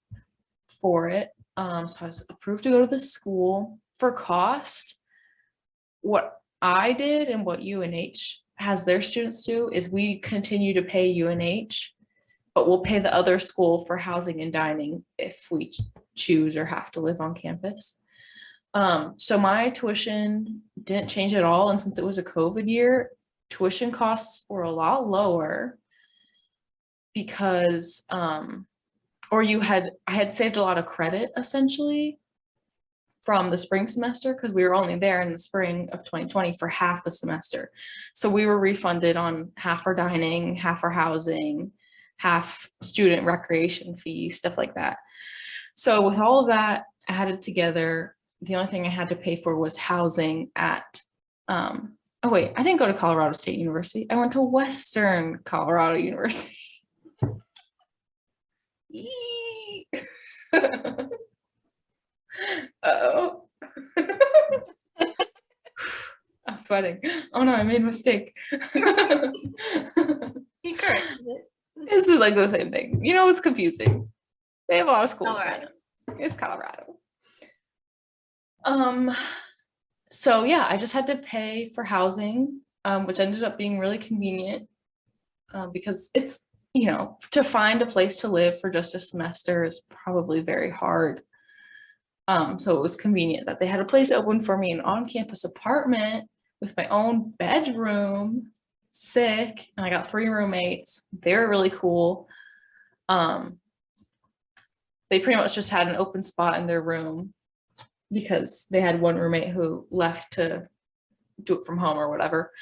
for it. So I was approved to go to this school. For cost, what I did and what UNH has their students do is we continue to pay UNH, but we'll pay the other school for housing and dining if we choose or have to live on campus. So my tuition didn't change at all. And since it was a COVID year, tuition costs were a lot lower because, I had saved a lot of credit essentially from the spring semester because we were only there in the spring of 2020 for half the semester. So we were refunded on half our dining, half our housing, half student recreation fees, stuff like that. So with all of that added together, the only thing I had to pay for was housing at, oh wait, I didn't go to Colorado State University. I went to Western Colorado University. Uh-oh. I'm sweating. Oh no, I made a mistake. You corrected it. This is like the same thing. You know, it's confusing. They have a lot of schools. Colorado. It's Colorado. So yeah, I just had to pay for housing, which ended up being really convenient because it's, you know, to find a place to live for just a semester is probably very hard. So it was convenient that they had a place open for me, an on-campus apartment with my own bedroom, sick, and I got 3 roommates. They were really cool. They pretty much just had an open spot in their room because they had one roommate who left to do it from home or whatever.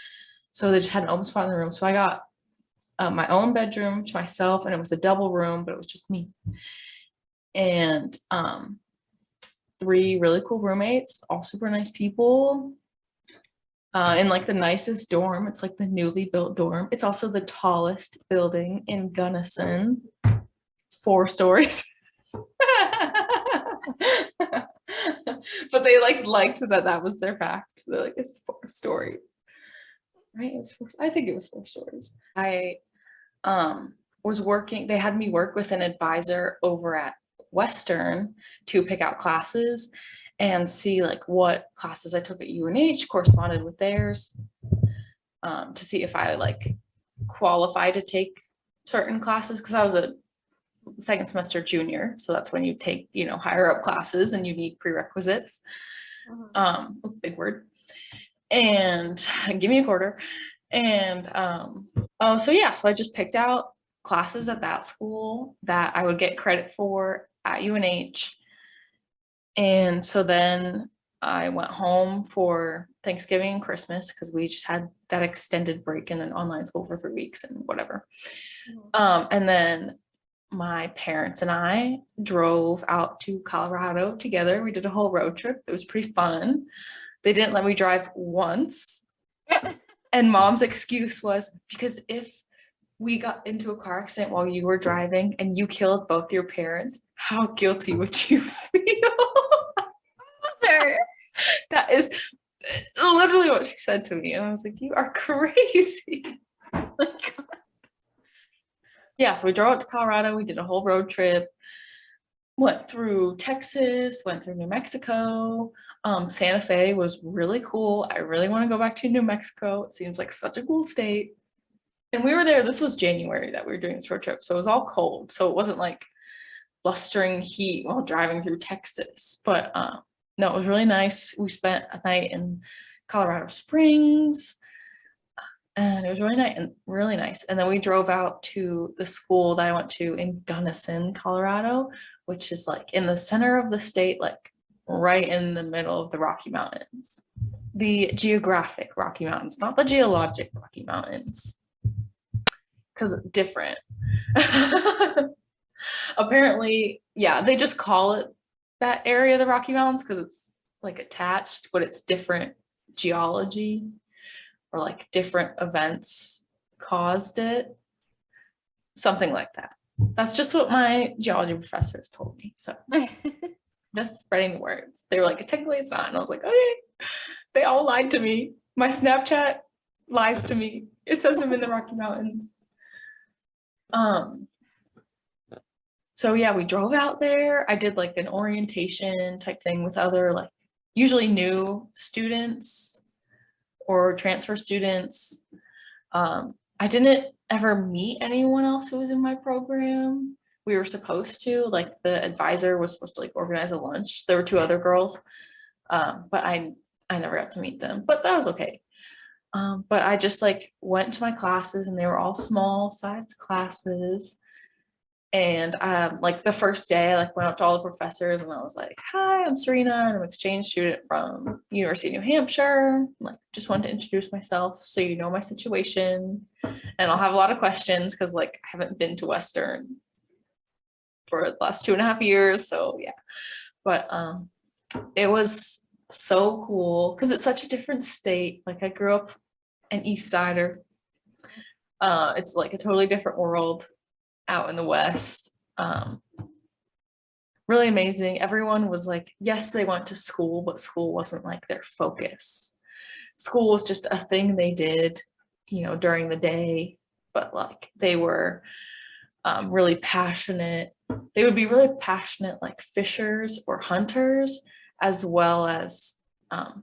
So they just had an open spot in the room. So I got my own bedroom to myself, and it was a double room, but it was just me. And 3 really cool roommates, all super nice people. In like the nicest dorm. It's like the newly built dorm. It's also the tallest building in Gunnison. It's 4 stories. But they liked that was their fact. They're like, it's 4 stories. Right? I think it was 4 stories. I was working, they had me work with an advisor over at Western to pick out classes and see like what classes I took at UNH corresponded with theirs, to see if I like qualify to take certain classes, because I was a second semester junior, so that's when you take, you know, higher up classes and you need prerequisites. Big word. And give me a quarter. And so I just picked out classes at that school that I would get credit for at UNH. And so then I went home for Thanksgiving and Christmas because we just had that extended break in an online school for 3 weeks and whatever. And then my parents and I drove out to Colorado together. We did a whole road trip. It was pretty fun. They didn't let me drive once. And Mom's excuse was because if we got into a car accident while you were driving and you killed both your parents, how guilty would you feel? That is literally what she said to me. And I was like, you are crazy. Oh my God. Yeah, so we drove out to Colorado. We did a whole road trip. Went through Texas, went through New Mexico. Santa Fe was really cool. I really want to go back to New Mexico. It seems like such a cool state. And we were there, this was January that we were doing this road trip. So it was all cold. So it wasn't like blustering heat while driving through Texas. But no, it was really nice. We spent a night in Colorado Springs. And it was really nice. And then we drove out to the school that I went to in Gunnison, Colorado, which is like in the center of the state, like right in the middle of the Rocky Mountains. The geographic Rocky Mountains, not the geologic Rocky Mountains. Because different. Apparently, yeah, they just call it that area of the Rocky Mountains because it's like attached, but it's different geology. Or like different events caused it. Something like that. That's just what my geology professors told me. So just spreading the words. They were like, technically it's not. And I was like, okay. They all lied to me. My Snapchat lies to me. It says I'm in the Rocky Mountains. So yeah, we drove out there. I did like an orientation type thing with other like usually new students or transfer students. I didn't ever meet anyone else who was in my program. We were supposed to, like the advisor was supposed to like organize a lunch. There were 2 other girls, but I never got to meet them, but that was okay. But I just like went to my classes and they were all small sized classes. And like the first day, I like went up to all the professors and I was like, hi, I'm Serena, and I'm an exchange student from University of New Hampshire. Like, just wanted to introduce myself so you know my situation. And I'll have a lot of questions because like I haven't been to Western for the last 2.5 years. So yeah, but it was so cool because it's such a different state. Like I grew up an East Sider. It's like a totally different world out in the West. Really amazing. Everyone was like, yes, they went to school, but school wasn't like their focus. School was just a thing they did, you know, during the day, but like they were really passionate. They would be really passionate like fishers or hunters, as well as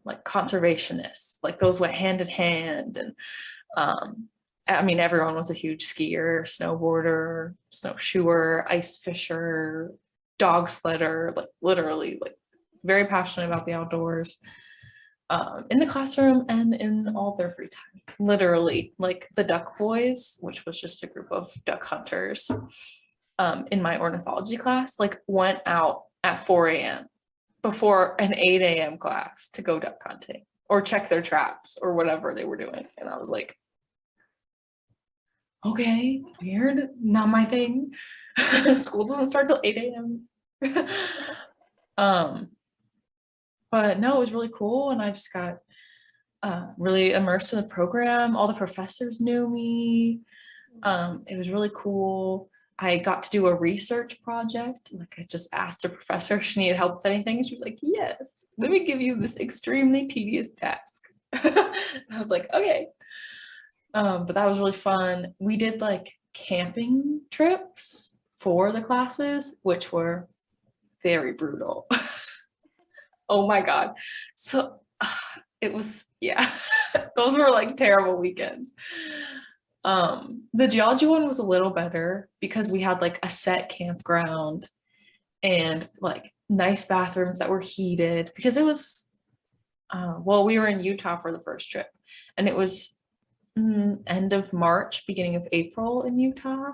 like conservationists. Like those went hand in hand. And I mean, everyone was a huge skier, snowboarder, snowshoer, ice fisher, dog sledder, like literally like very passionate about the outdoors in the classroom and in all their free time. Literally, like the Duck Boys, which was just a group of duck hunters in my ornithology class, like went out at 4 a.m. before an 8 a.m. class to go duck hunting or check their traps or whatever they were doing. And I was like, okay, weird, not my thing. School doesn't start till 8 a.m. But no, it was really cool. And I just got really immersed in the program. All the professors knew me. It was really cool. I got to do a research project. Like I just asked a professor if she needed help with anything. And she was like, yes, let me give you this extremely tedious task. I was like, okay. But that was really fun. We did like camping trips for the classes, which were very brutal. Oh my God. So it was, yeah, those were like terrible weekends. The geology one was a little better because we had like a set campground and like nice bathrooms that were heated because it was well, we were in Utah for the first trip, and it was end of March, beginning of April in Utah.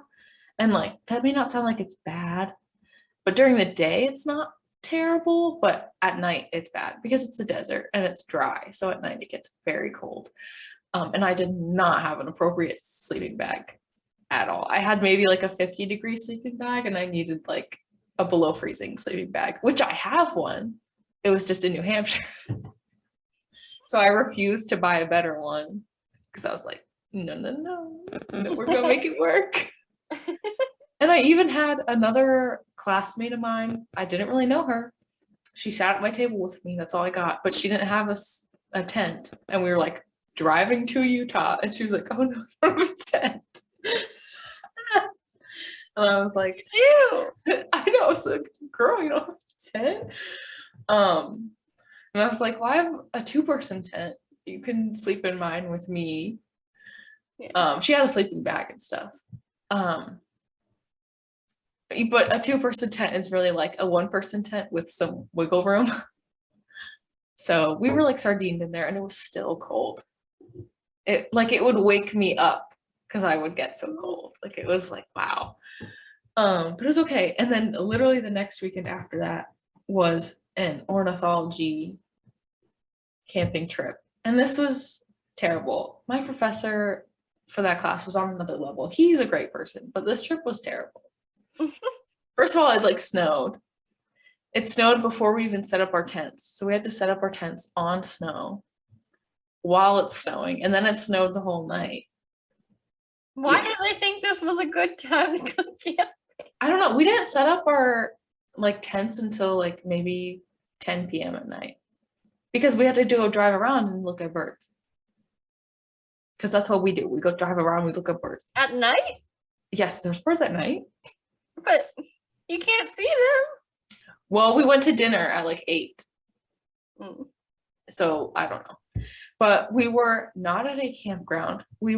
And like, that may not sound like it's bad, but during the day it's not terrible, but at night it's bad because it's the desert and it's dry. So at night it gets very cold. And I did not have an appropriate sleeping bag at all. I had maybe like a 50-degree sleeping bag, and I needed like a below freezing sleeping bag, which I have one. It was just in New Hampshire. So I refused to buy a better one because I was like, no, we're gonna make it work. And I even had another classmate of mine. I didn't really know her. She sat at my table with me. That's all I got. But she didn't have a tent. And we were like driving to Utah. And she was like, oh no, I don't have a tent. And I was like, ew. I know. I was like, girl, you don't have a tent. And I was like, well, I have a 2-person tent. You can sleep in mine with me. She had a sleeping bag and stuff. But a 2-person tent is really like a 1-person tent with some wiggle room. So we were like sardined in there, and it was still cold. It would wake me up because I would get so cold. Like, it was like, wow. But it was okay. And then literally the next weekend after that was an ornithology camping trip. And this was terrible. My professor for that class was on another level. He's a great person, but this trip was terrible. First of all, it like snowed. It snowed before we even set up our tents. So we had to set up our tents on snow while it's snowing. And then it snowed the whole night. Why did they think this was a good time to go camping? I don't know. We didn't set up our like tents until like maybe 10 p.m. at night because we had to go drive around and look at birds. Because that's what we do. We go drive around, we look at birds. At night? Yes, there's birds at night. But you can't see them. Well, we went to dinner at like 8. So I don't know. But we were not at a campground. We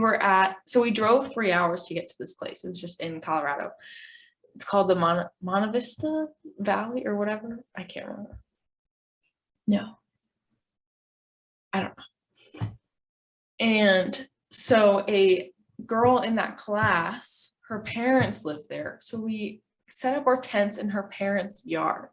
drove 3 hours to get to this place. It was just in Colorado. It's called the Monte Vista Valley or whatever. I can't remember. No. I don't know. And so a girl in that class, her parents lived there. So we set up our tents in her parents' yard.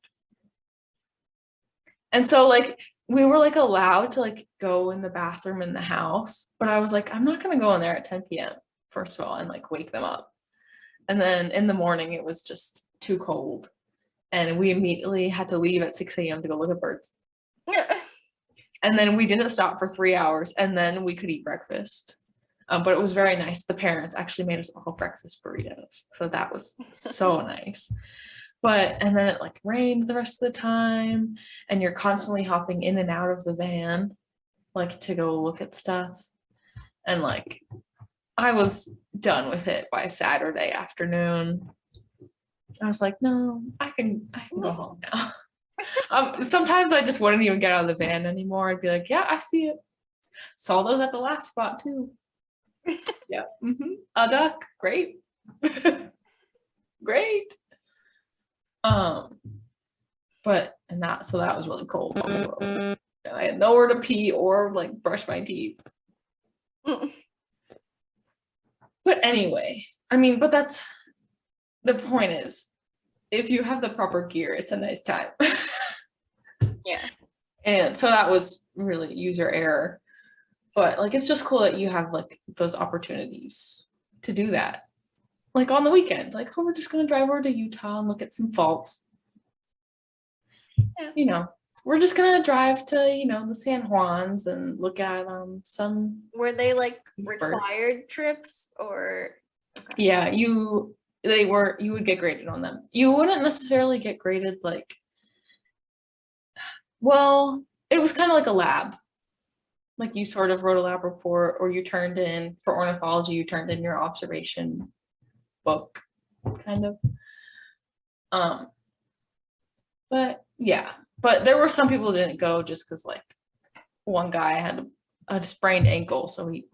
And so like we were like allowed to like go in the bathroom in the house, but I was like, I'm not gonna go in there at 10 p.m. first of all and like wake them up. And then in the morning it was just too cold. And we immediately had to leave at 6 a.m. to go look at birds. And then we didn't stop for 3 hours, and then we could eat breakfast. But it was very nice. The parents actually made us all breakfast burritos. So that was so nice. And then it like rained the rest of the time, and you're constantly hopping in and out of the van, like to go look at stuff. And like, I was done with it by Saturday afternoon. I was like, no, I can go home now. Sometimes I just wouldn't even get out of the van anymore. I'd be like, yeah, I see it. Saw those at the last spot too. Yeah. A duck. Great. Great. So that was really cold on the road. And I had nowhere to pee or like brush my teeth. But anyway, I mean, but that's the point is, if you have the proper gear, it's a nice time. Yeah. And so that was really user error. But like, it's just cool that you have like those opportunities to do that. Like on the weekend, like, oh, we're just going to drive over to Utah and look at some faults. Yeah. You know, we're just going to drive to, you know, the San Juans and look at some. Were they like required trips or? Okay. Yeah, you would get graded on them. You wouldn't necessarily get graded like, well, it was kind of like a lab. Like you sort of wrote a lab report, or you turned in for ornithology, you turned in your observation book, kind of. But yeah, but there were some people who didn't go just because like one guy had a sprained ankle, so he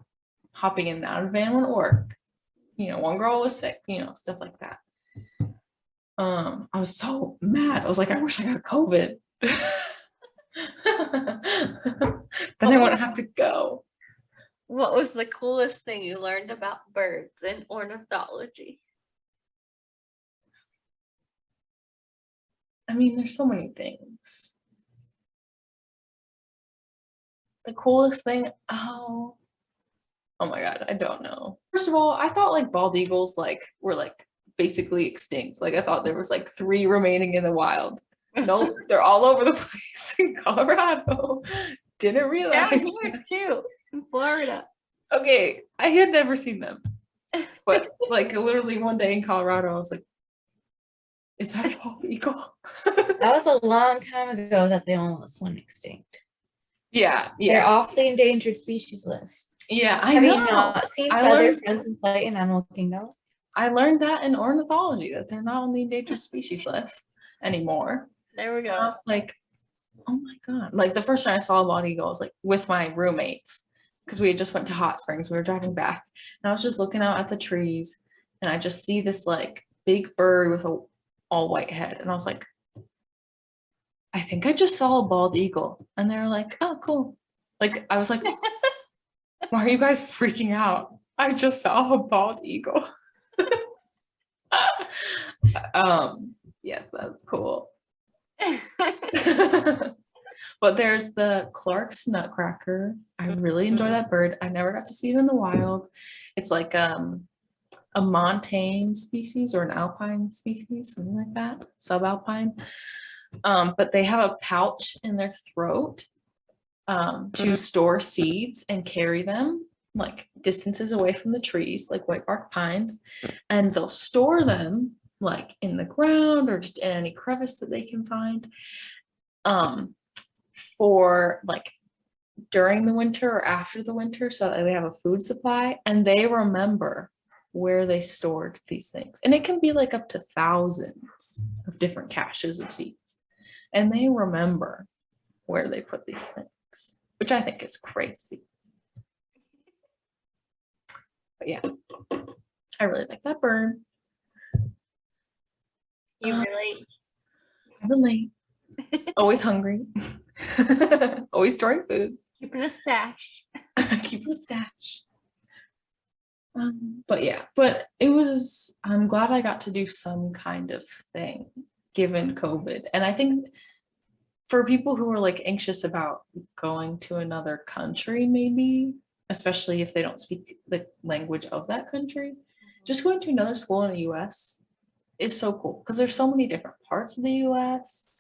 hopping in and out of the van wouldn't work. You know, one girl was sick, you know, stuff like that. I was so mad. I was like, I wish I got COVID. Then I wouldn't have to go. What was the coolest thing you learned about birds in ornithology? I mean, there's so many things. The coolest thing, oh my God, I don't know. First of all, I thought like bald eagles were basically extinct. Like I thought there was 3 remaining in the wild. Nope, they're all over the place in Colorado. Didn't Down realize. here too, in Florida. Okay, I had never seen them. But literally one day in Colorado, I was like, is that a bald eagle? That was a long time ago that they almost went extinct. Yeah. They're off the endangered species list. Yeah, I Have know. you not seen I feathered learned- friends in flight in Animal Kingdom? I learned that in ornithology, that they're not on the endangered species list anymore. There we I go. was like, oh my God. The first time I saw a bald eagle, I was with my roommates, because we had just went to Hot Springs. We were driving back, and I was just looking out at the trees, and I just see this big bird with a all white head. And I was like, I think I just saw a bald eagle. And they were like, oh, cool. I was like, why are you guys freaking out? I just saw a bald eagle. Yeah, that's cool. But there's the Clark's nutcracker. I really enjoy that bird. I never got to see it in the wild. It's a montane species or an alpine species, something like that, subalpine. But they have a pouch in their throat to store seeds and carry them distances away from the trees, like white bark pines, and they'll store them in the ground or just in any crevice that they can find for during the winter or after the winter, so that we have a food supply, and they remember where they stored these things. And it can be up to thousands of different caches of seeds, and they remember where they put these things, which I think is crazy. But yeah, I really like that bird. You relate. I relate. Always hungry. Always storing food. Keeping a stash. Keeping a stash. But yeah, I'm glad I got to do some kind of thing given COVID. And I think for people who are anxious about going to another country, maybe, especially if they don't speak the language of that country, just going to another school in the US is so cool, because there's so many different parts of the US.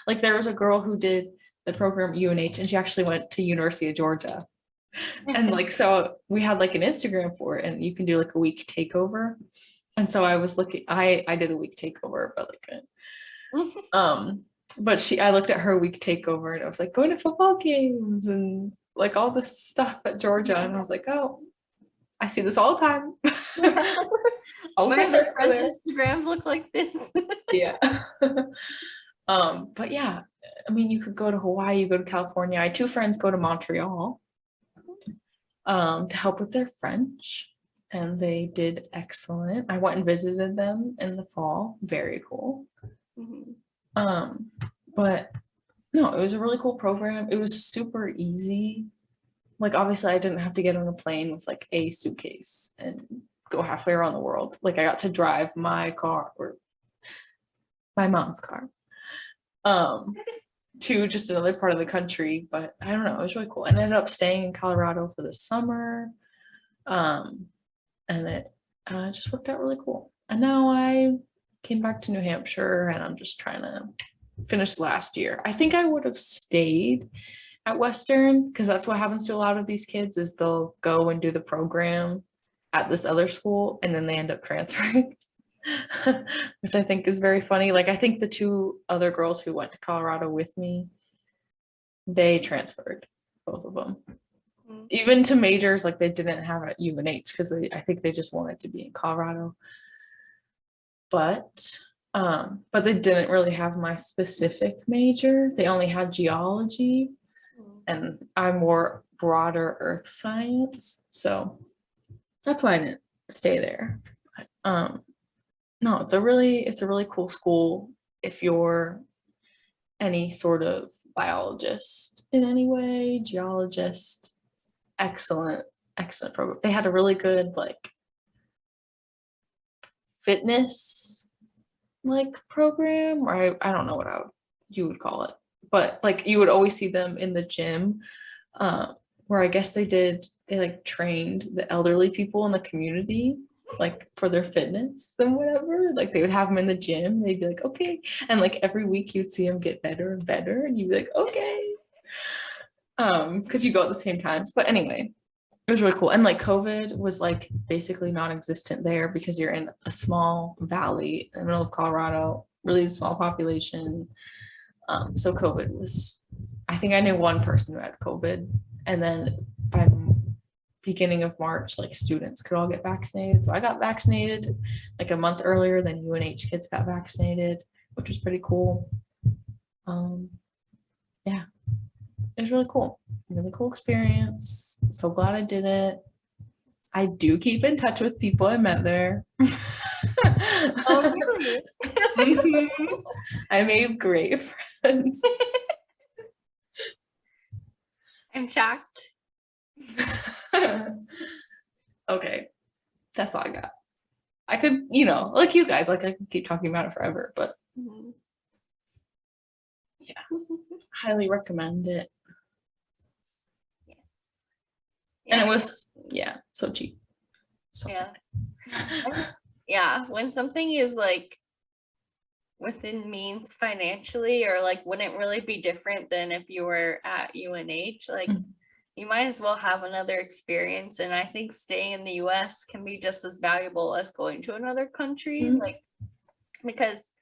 There was a girl who did the program at UNH, and she actually went to University of Georgia. And so we had an Instagram for it, and you can do a week takeover. And so I was looking, I did a week takeover, but I looked at her week takeover, and it was going to football games and all this stuff at Georgia. And I was like, oh, I see this all the time. All One of their friends' Instagrams look like this. Yeah. But yeah, I mean, you could go to Hawaii, you go to California. I had 2 friends go to Montreal to help with their French, and they did excellent. I went and visited them in the fall. Very cool. But no, it was a really cool program. It was super easy. Obviously I didn't have to get on a plane with a suitcase and go halfway around the world. I got to drive my car, or my mom's car, to just another part of the country. But I don't know, it was really cool. And I ended up staying in Colorado for the summer. And it just worked out really cool. And now I came back to New Hampshire, and I'm just trying to finish last year. I think I would have stayed at Western, because that's what happens to a lot of these kids, is they'll go and do the program at this other school, and then they end up transferring. Which I think is very funny. I think the 2 other girls who went to Colorado with me, they transferred, both of them. Even to majors they didn't have at UNH, because I think they just wanted to be in Colorado. But they didn't really have my specific major. They only had geology, and I'm more broader earth science. So that's why I didn't stay there. But, no, it's a really cool school if you're any sort of biologist in any way, geologist. Excellent program. They had a really good like fitness like program, or I don't know what you would call it, but like you would always see them in the gym, where I guess they like trained the elderly people in the community like for their fitness and whatever. Like they would have them in the gym, they'd be like, okay, and like every week you'd see them get better and better, and you'd be like, okay, because you go at the same times. But anyway, it was really cool. And like COVID was like basically non-existent there because you're in a small valley in the middle of Colorado, really small population. So COVID was, I think I knew one person who had COVID, and then by beginning of March, like students could all get vaccinated. So I got vaccinated like a month earlier than UNH kids got vaccinated, which was pretty cool. Yeah, it was really cool. Really cool experience. So glad I did it. I do keep in touch with people I met there. Oh, really? I made great friends. I'm shocked. Okay, that's all I got. I could, you know, like you guys, like I could keep talking about it forever, but yeah, highly recommend it. Yes. And it was, yeah, so cheap. So Yeah. nice. Yeah, when something is like within means financially, or like wouldn't really be different than if you were at UNH, like you might as well have another experience. And I think staying in the US can be just as valuable as going to another country, like because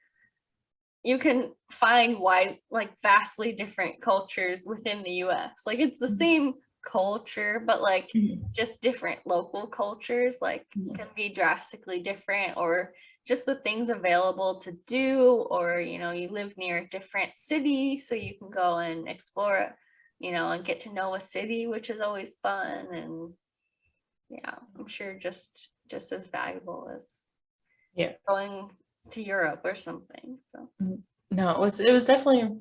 you can find like vastly different cultures within the US. Like it's the same culture, but like just different local cultures like can be drastically different, or just the things available to do, or you know, you live near a different city so you can go and explore, you know, and get to know a city, which is always fun. And yeah, I'm sure just as valuable as going to Europe or something. So no, it was definitely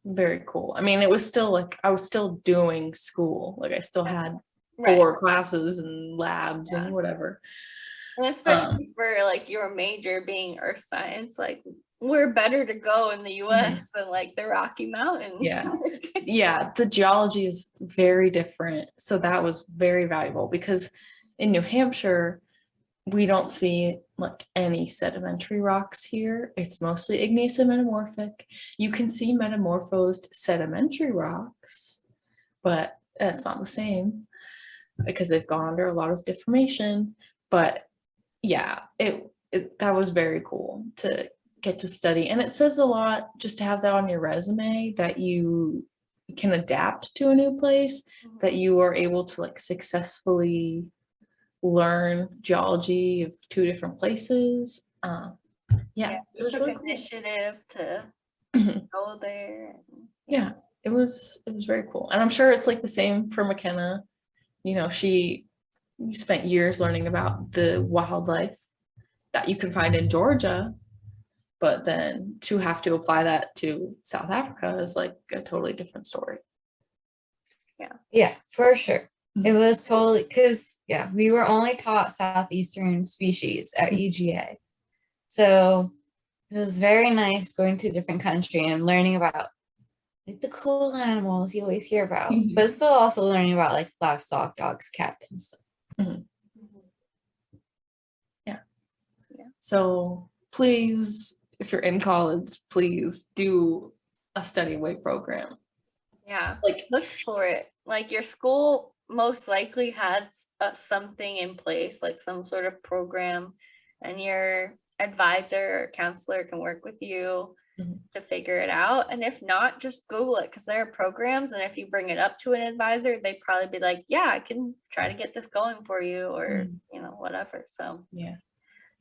very cool. I mean, it was still like I was still doing school, like I still had 4 classes and labs and whatever. And especially for like your major being earth science, like we're better to go in the US than like the Rocky Mountains. Yeah, the geology is very different, so that was very valuable because in New Hampshire we don't see like any sedimentary rocks here. It's mostly igneous and metamorphic. You can see metamorphosed sedimentary rocks, but that's not the same because they've gone under a lot of deformation. But yeah, that was very cool to get to study. And it says a lot just to have that on your resume, that you can adapt to a new place, that you are able to like successfully learn geology of 2 different places. It was took really cool. Initiative to go there. Yeah, it was very cool. And I'm sure it's like the same for McKenna. You know, she spent years learning about the wildlife that you can find in Georgia, but then to have to apply that to South Africa is like a totally different story. Yeah, for sure. It was totally, because we were only taught southeastern species at UGA. So it was very nice going to a different country and learning about like the cool animals you always hear about, but still also learning about like livestock, dogs, cats, and stuff. Yeah. So please, if you're in college, please do a study away program. Yeah, like look for it. Like your school most likely has something in place, like some sort of program, and your advisor or counselor can work with you to figure it out. And if not, just Google it, because there are programs, and if you bring it up to an advisor, they'd probably be like, yeah, I can try to get this going for you, or you know, whatever. So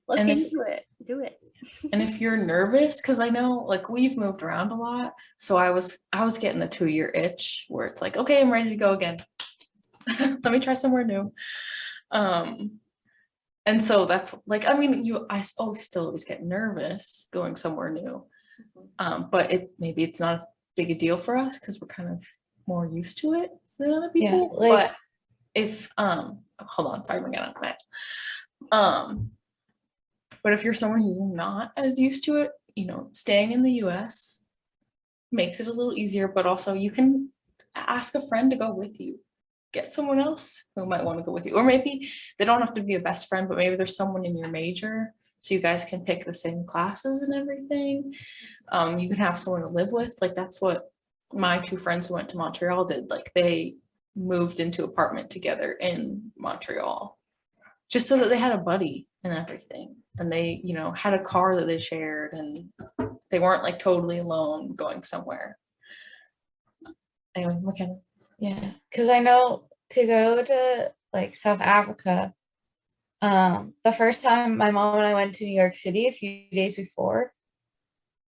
look into it, do it. And if you're nervous, because I know like we've moved around a lot, so I was getting the 2-year itch where it's like, okay, I'm ready to go again. Let me try somewhere new. And so that's like, I mean, I still always get nervous going somewhere new. But maybe it's not big a deal for us because we're kind of more used to it than other people. Yeah, like- but if hold on, sorry, we're getting on that. But if you're someone who's not as used to it, you know, staying in the US makes it a little easier, but also you can ask a friend to go with you. Get someone else who might want to go with you. Or maybe they don't have to be a best friend, but maybe there's someone in your major so you guys can pick the same classes and everything. You can have someone to live with. Like that's what my two friends who went to Montreal did. Like they moved into apartment together in Montreal just so that they had a buddy and everything. And they, you know, had a car that they shared and they weren't like totally alone going somewhere. Anyway, McKenna. Yeah, because I know to go to like South Africa, the first time my mom and I went to New York City a few days before,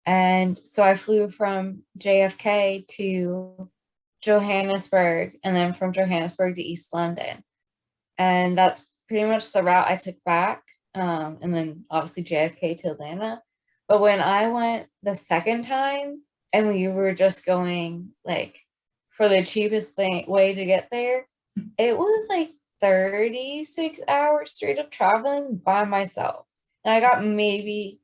and so I flew from JFK to Johannesburg and then from Johannesburg to East London. And that's pretty much the route I took back. And then obviously JFK to Atlanta. But when I went the second time and we were just going like for the cheapest way to get there, it was like 36 hours straight of traveling by myself. And I got maybe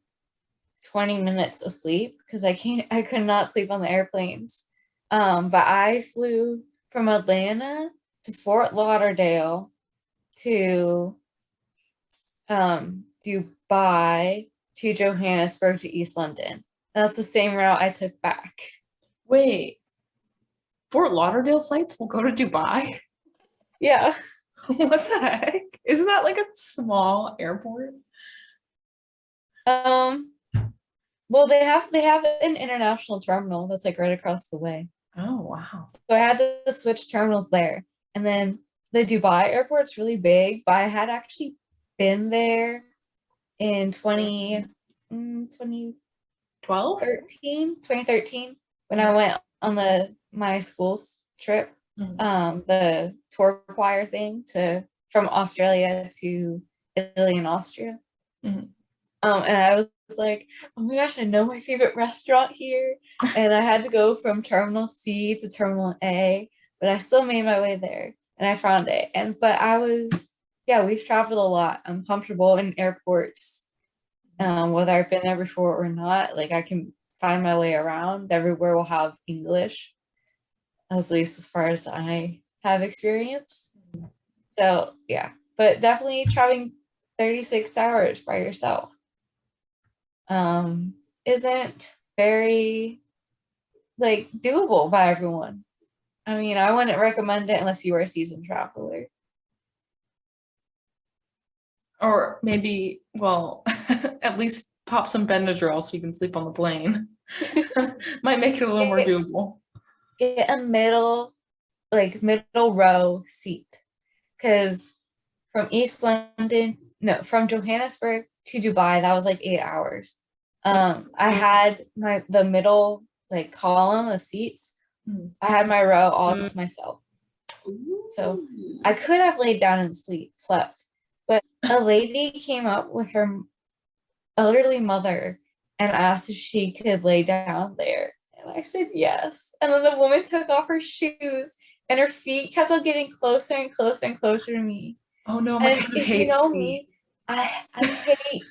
20 minutes of sleep because I could not sleep on the airplanes. But I flew from Atlanta to Fort Lauderdale to Dubai to Johannesburg to East London. And that's the same route I took back. Wait, Fort Lauderdale flights will go to Dubai? Yeah. What the heck? Isn't that like a small airport? Well, they have an international terminal that's like right across the way. Oh, wow. So I had to switch terminals there. And then the Dubai airport's really big, but I had actually been there in 2013 when I went on my school's trip, the tour choir thing from Australia to Italy and Austria. And I was like, oh my gosh, I know my favorite restaurant here. And I had to go from Terminal C to Terminal A, but I still made my way there and I found it. We've traveled a lot. I'm comfortable in airports, whether I've been there before or not. Like I can find my way around. Everywhere will have English, at least as far as I have experience. So yeah, but definitely traveling 36 hours by yourself isn't very like doable by everyone. I mean, I wouldn't recommend it unless you were a seasoned traveler. Or maybe, well, at least pop some Benadryl so you can sleep on the plane. Might make it a little more doable. Get a middle row seat. Because from from Johannesburg to Dubai, that was like 8 hours. I had the middle like column of seats. I had my row all to myself. So I could have laid down and slept. But a lady came up with her elderly mother and asked if she could lay down there. And I said yes. And then the woman took off her shoes and her feet kept on getting closer and closer and closer to me. Oh no, and if you know me, I hate feet.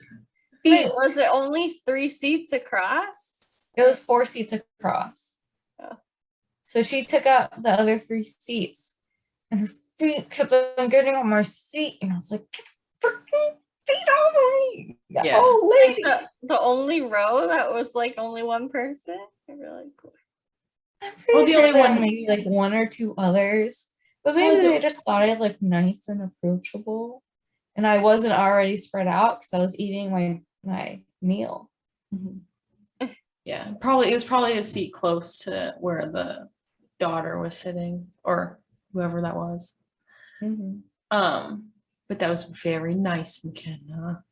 Wait, was it only 3 seats across? It was 4 seats across. Oh. So she took up the other 3 seats and her feet kept on getting on my seat. And I was like, get freaking feet off me. Yeah. Oh, lady. The only row that was like only one person? I really cool. I'm pretty sure there were maybe like 1 or 2 others. But maybe they just thought it looked nice and approachable. And I wasn't already spread out because I was eating my meal. Yeah, it was probably a seat close to where the daughter was sitting or whoever that was. But that was very nice, McKenna.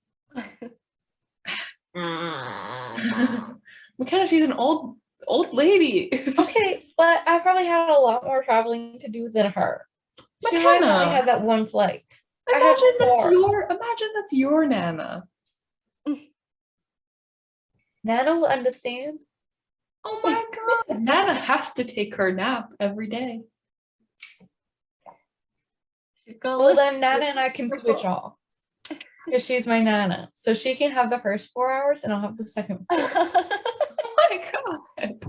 McKenna, she's an old lady. Okay, but I probably had a lot more traveling to do than her. She might McKenna. have only had that one flight. Imagine that's your Nana. Nana will understand. Oh my God. Nana has to take her nap every day. She's gonna Well, listen then Nana and I can switch off. Because she's my Nana. So she can have the first 4 hours and I'll have the second 4. Oh my God.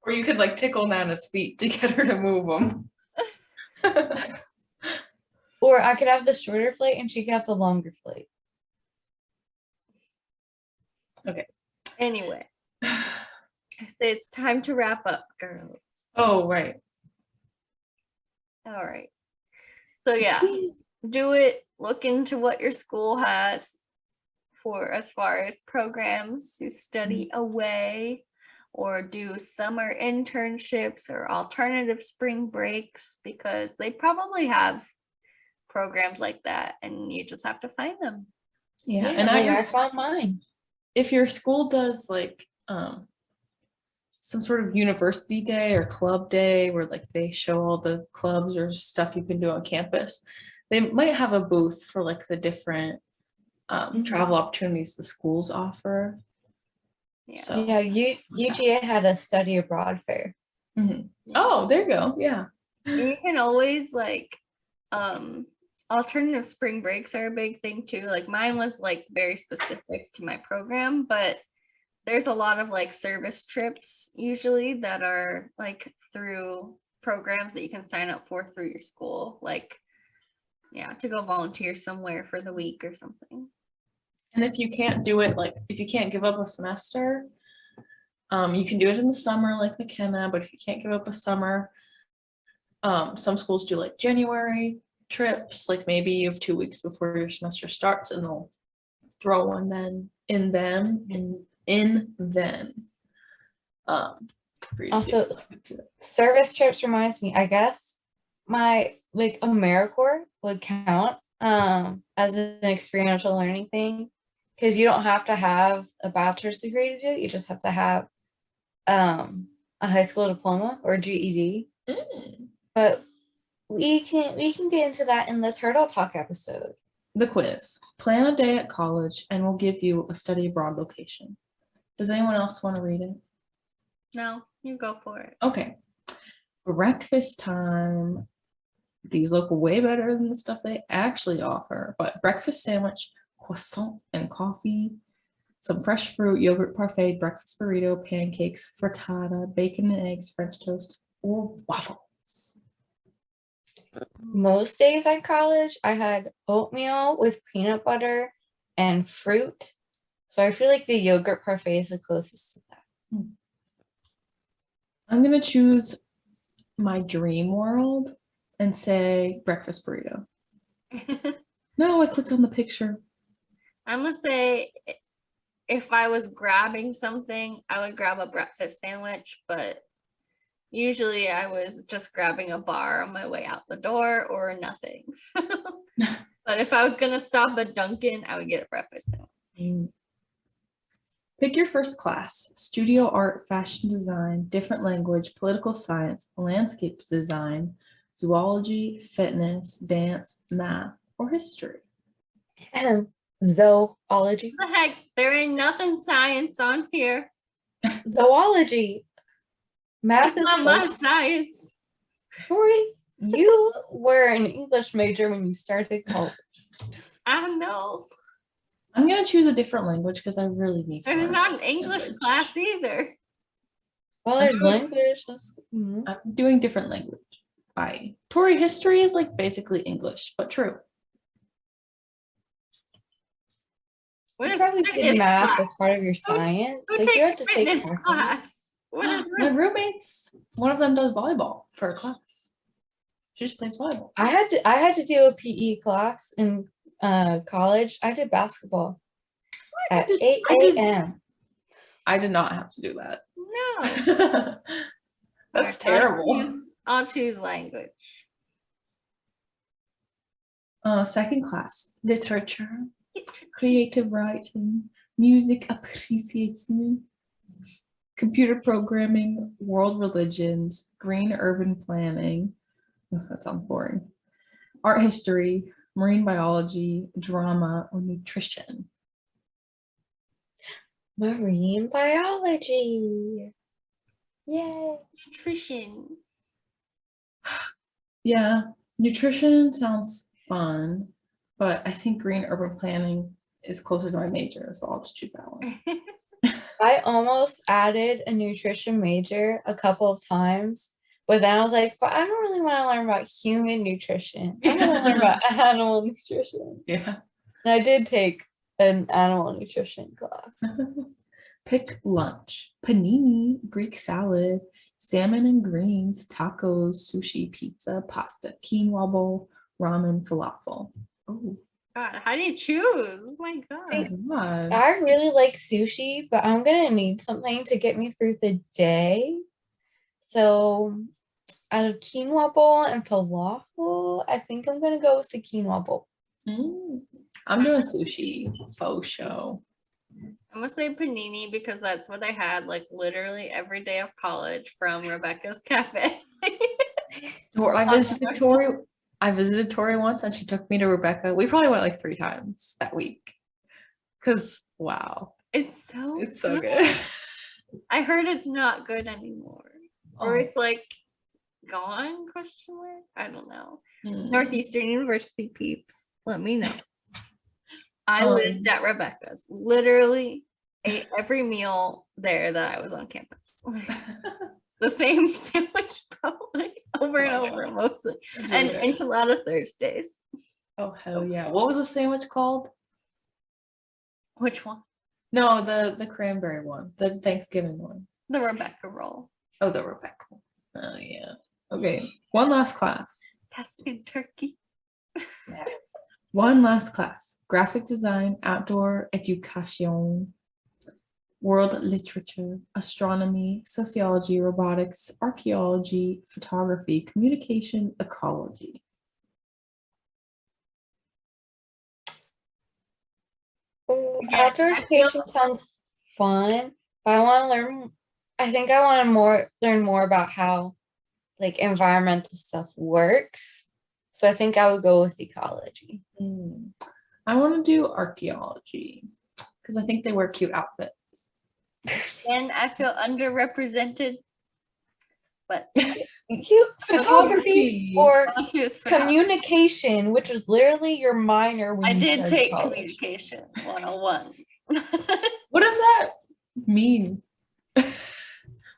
Or you could like tickle Nana's feet to get her to move them. Or I could have the shorter flight and she could have the longer flight. Okay. Anyway, I say it's time to wrap up, girls. Oh, right. All right. So yeah, do it. Look into what your school has for as far as programs to study away, or do summer internships or alternative spring breaks, because they probably have programs like that and you just have to find them. Yeah. And I found mine. If your school does like some sort of university day or club day where like they show all the clubs or stuff you can do on campus, they might have a booth for like the different travel opportunities the schools offer. Yeah. So Yeah, UGA had a study abroad fair. oh, there you go. Yeah. You can always like alternative spring breaks are a big thing too. Like mine was like very specific to my program, but there's a lot of like service trips usually that are like through programs that you can sign up for through your school, like yeah, to go volunteer somewhere for the week or something. And if you can't do it, like if you can't give up a semester, you can do it in the summer like McKenna, but if you can't give up a summer, some schools do like January trips, like maybe you have 2 weeks before your semester starts and they'll throw one then in then. For you to Also, do. service trips reminds me, I guess my like AmeriCorps would count as an experiential learning thing, because you don't have to have a bachelor's degree to do it. You just have to have a high school diploma or GED. But we can get into that in the Turtle Talk episode. The quiz. Plan a day at college and we'll give you a study abroad location. Does anyone else want to read it? No, you go for it. Okay. Breakfast time. These look way better than the stuff they actually offer, but breakfast sandwich, croissant and coffee, some fresh fruit, yogurt parfait, breakfast burrito, pancakes, frittata, bacon and eggs, French toast, or waffles. Most days at college, I had oatmeal with peanut butter and fruit. So I feel like the yogurt parfait is the closest to that. I'm going to choose my dream world and say breakfast burrito. No, I clicked on the picture. I'm gonna say if I was grabbing something, I would grab a breakfast sandwich, but usually I was just grabbing a bar on my way out the door or nothing. But if I was gonna stop at Dunkin', I would get a breakfast sandwich. Pick your first class: studio art, fashion design, different language, political science, landscape design, zoology, fitness, dance, math, or history. Zoology. What the heck? There ain't nothing science on here. Zoology. Math It's is not my science. Tori, you were an English major when you started college. I know. I'm going to choose a different language because I really need to. There's learn not an English language. class either. Well, there's Okay. language. I'm doing different language. Bye. Tori, history is like basically English, but true. What You is probably did fitness math class? as part of your science. Who Like you had takes to take fitness math. class? What is My that? roommates, one of them does volleyball for a class. She just plays volleyball. I had to do a PE class in college. I did basketball at 8 a.m. I did not have to do that. No. That's Alright, terrible. I'll choose language. Second class: literature, creative writing, music appreciation, computer programming, world religions, green urban planning. Oh, that sounds boring. Art history, marine biology, drama, or nutrition. Marine biology. Yay. Nutrition. Yeah, nutrition sounds fun, but I think green urban planning is closer to my major, so I'll just choose that one. I almost added a nutrition major a couple of times, but then I was like, but I don't really want to learn about human nutrition. I want to learn about animal nutrition. Yeah. And I did take an animal nutrition class. Pick lunch. Panini, Greek salad, salmon and greens, tacos, sushi, pizza, pasta, quinoa bowl, ramen, falafel. Oh, God, how do you choose? Oh my God. God. I really like sushi, but I'm gonna need something to get me through the day. So out of quinoa bowl and falafel, I think I'm gonna go with the quinoa bowl. I'm doing sushi, faux show. I'm gonna say panini because that's what I had like literally every day of college from Rebecca's Cafe. Or I visited Tori once and she took me to Rebecca. We probably went like 3 times that week. Cause wow, It's so good. I heard it's not good anymore. Or Oh. it's like gone, question mark? I don't know. Hmm. Northeastern University peeps, let me know. I lived at Rebecca's. Literally ate every meal there that I was on campus. The same sandwich probably over and Oh my over God. mostly. That's And really good. enchilada Thursdays. Oh hell yeah. What was the sandwich called? Which one? No, the cranberry one, the Thanksgiving one. The Rebecca roll. Oh, the Rebecca. Oh yeah. Okay. One last class. Tuscan turkey. One last class. Graphic design, outdoor education, world literature, astronomy, sociology, robotics, archaeology, photography, communication, ecology. Yeah, Outdoor I feel- education sounds fun, but I think I want to learn more about how like environmental stuff works. So I think I would go with ecology. I want to do archaeology because I think they wear cute outfits. And I feel underrepresented. But Photography or I'll choose photography. communication, which was literally your minor when I you did started take college. communication 101. What does that mean?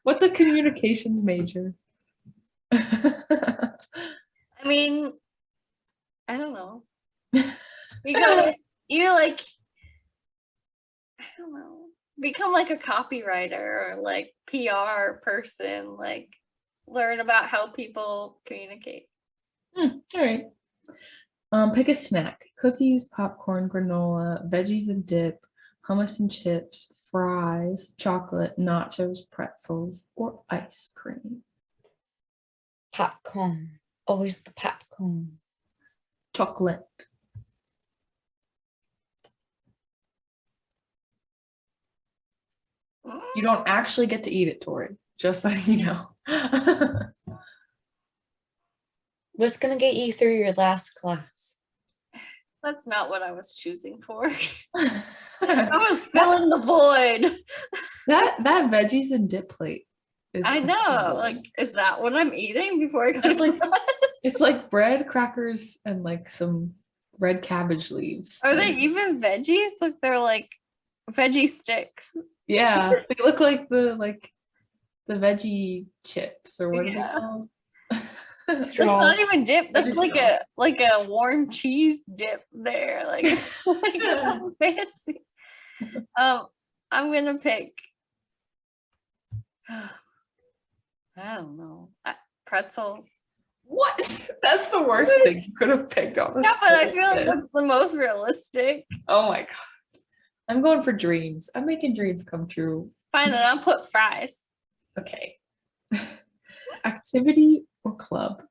What's a communications major? I mean, I don't know. You like, I don't know, become like a copywriter or like PR person, like learn about how people communicate. All right. Pick a snack: cookies, popcorn, granola, veggies and dip, hummus and chips, fries, chocolate, nachos, pretzels, or ice cream. Popcorn. Always the popcorn. Chocolate. You don't actually get to eat it, Tori. Just so you know. What's gonna get you through your last class? That's not what I was choosing for. I was filling the void. that veggies and dip plate is I know. incredible. Like, is that what I'm eating before I go It's to like- class? It's like bread, crackers, and like some red cabbage leaves. Are they even veggies? Like they're like veggie sticks. Yeah, they look like the veggie chips, or what are Yeah. they called? That's not even dip. That's Veggie like a warm cheese dip there. Like, like something fancy. I'm gonna pick. I don't know. Pretzels. What? That's the worst thing you could have picked on. Yeah, but I feel like that's the most realistic. Oh my god. I'm going for dreams. I'm making dreams come true. Fine, then I'll put fries. Okay. Activity or club?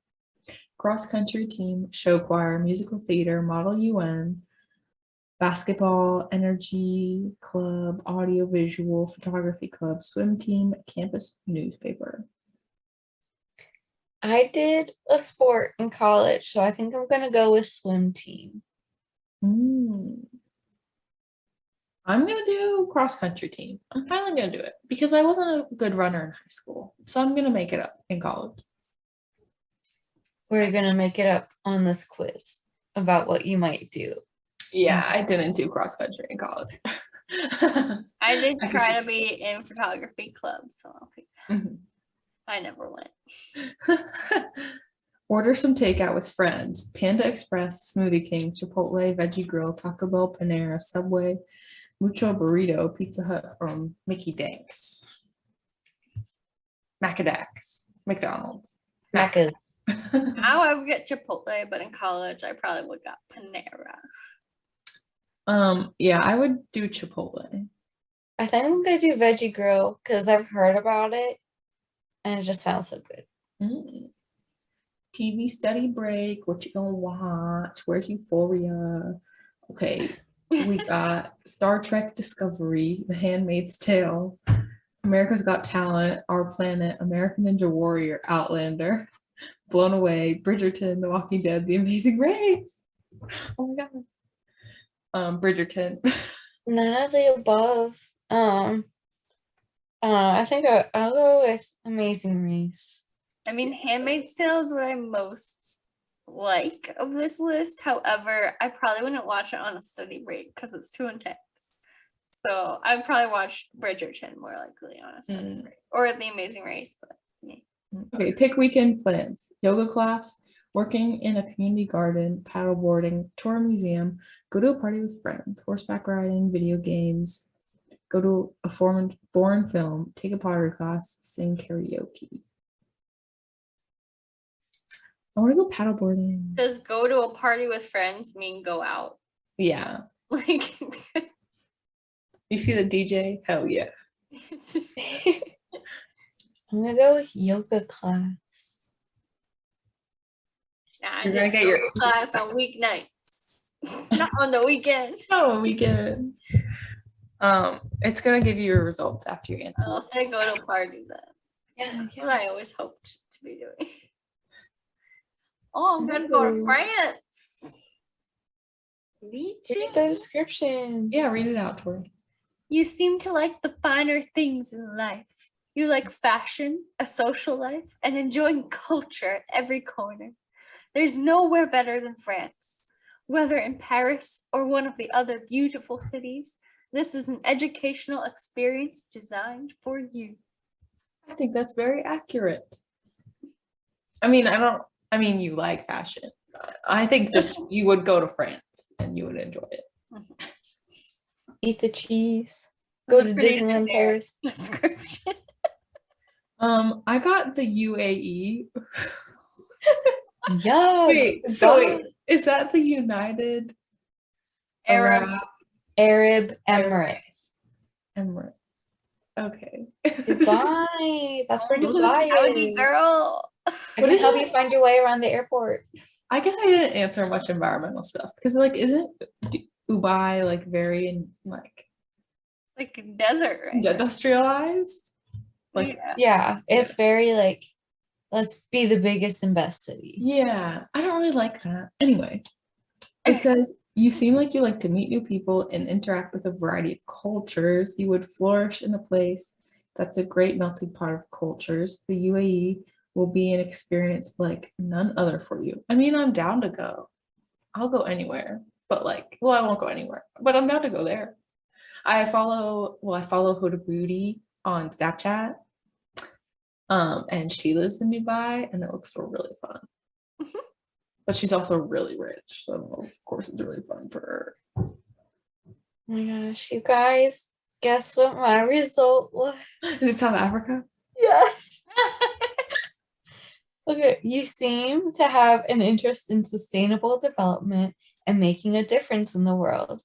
Cross country team, show choir, musical theater, model UN, basketball, energy club, audio visual, photography club, swim team, campus newspaper. I did a sport in college, so I think I'm gonna go with swim team. I'm gonna do cross country team. I'm finally gonna do it because I wasn't a good runner in high school. So I'm gonna make it up in college. We're gonna make it up on this quiz about what you might do. Yeah, I didn't do cross country in college. I did I try guess to be in photography club, so Mhm. I never went. Order some takeout with friends. Panda Express, Smoothie King, Chipotle, Veggie Grill, Taco Bell, Panera, Subway, Mucho Burrito, Pizza Hut, or Mickey Danks. Macadax, McDonald's. Macca's. Now I would get Chipotle, but in college I probably would got Panera. Yeah, I would do Chipotle. I think I'm gonna do Veggie Grill because I've heard about it and it just sounds so good. TV study break. What you gonna watch? Where's Euphoria? Okay, we got Star Trek Discovery, The Handmaid's Tale, America's Got Talent, Our Planet, American Ninja Warrior, Outlander, Blown Away, Bridgerton, The Walking Dead, The Amazing Race. Oh my god. Bridgerton. None of the above. I think I'll go with Amazing Race. I mean, Handmaid's Tale is what I most like of this list. However, I probably wouldn't watch it on a study break because it's too intense. So I'd probably watch Bridgerton more likely on a study break, or The Amazing Race. But yeah. Okay, pick weekend plans. Yoga class, working in a community garden, paddle boarding, tour a museum, go to a party with friends, horseback riding, video games, go to a foreign film, take a pottery class, sing karaoke. I want to go paddle boarding. Does go to a party with friends mean go out? Yeah. Like, You see the DJ? Hell yeah. I'm gonna go with yoga class. nah, You're gonna just get go your- to class on weeknights, not on the weekend. Oh, weekend. It's gonna give you your results after you answer. I'll say go to a party then. Yeah, What I always hoped to be doing. Oh, I'm gonna go to Ooh. France. Me too. read the description. Yeah, read it out, Tori. You seem to like the finer things in life. You like fashion, a social life, and enjoying culture at every corner. There's nowhere better than France. Whether in Paris or one of the other beautiful cities, this is an educational experience designed for you. I think that's very accurate. I mean, you like fashion. I think just you would go to France and you would enjoy it. Eat the cheese. That's Go a to pretty Disneyland generic Paris. description. I got the UAE. Yeah. Wait, so wait, is that the United Arab. Arab Emirates. Emirates? Okay. Dubai. That's where Oh, Dubai howdy, is. girl. I What can is help it? you find your way around the airport. I guess I didn't answer much environmental stuff because, like, isn't Dubai like very like It's like a desert, right? industrialized? Like, Yeah. Yeah, it's very like, let's be the biggest and best city. yeah, I don't really like that. Anyway, it says you seem like you like to meet new people and interact with a variety of cultures. You would flourish in a place that's a great melting pot of cultures. The UAE will be an experience like none other for you. I mean, I'm down to go. I'll go anywhere, but like, well, I won't go anywhere, but I'm down to go there. I follow Huda Beauty on Snapchat. And she lives in Dubai and it looks really fun. But she's also really rich, so of course it's really fun for her. Oh my gosh, you guys, guess what my result was? Is it South Africa? Yes. Okay, you seem to have an interest in sustainable development and making a difference in the world.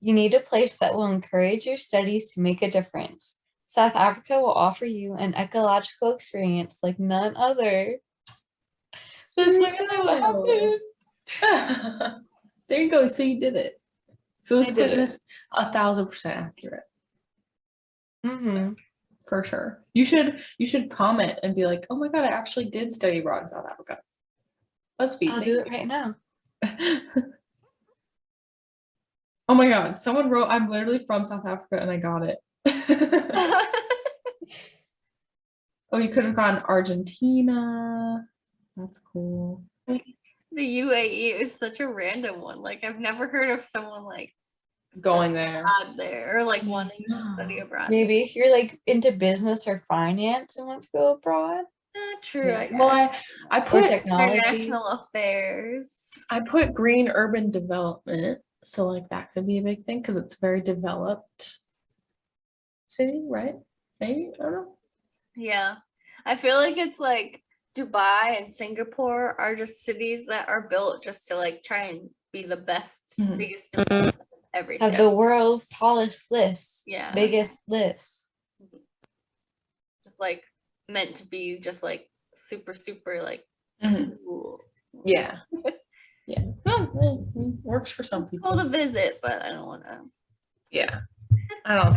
You need a place that will encourage your studies to make a difference. South Africa will offer you an ecological experience like none other. That's literally what happened. There you go. So you did it. So this I did quiz it. is 1,000% accurate Mm-hmm. for sure. You should comment and be like, oh my god, I actually did study abroad in South Africa. Let's be. I'll do it right now. Oh my God. Someone wrote, I'm literally from South Africa and I got it. Oh, you could have gone Argentina. That's cool. The UAE is such a random one. Like I've never heard of someone like Going there. abroad there or like wanting to study abroad. Maybe if you're like into business or finance and want to go abroad. True. Yeah. I guess. Well, I Or put technology. International affairs. I put green urban development. So like that could be a big thing because it's a very developed city, right? Maybe, I don't know. Yeah. I feel like it's like Dubai and Singapore are just cities that are built just to like try and be the best, Mhm. biggest of everything. Have the world's tallest lists. Yeah. Biggest lists. Just like meant to be just like super like Mhm. cool. Yeah. Yeah. Works for some people. Cool to visit, but I don't want to. Yeah. I don't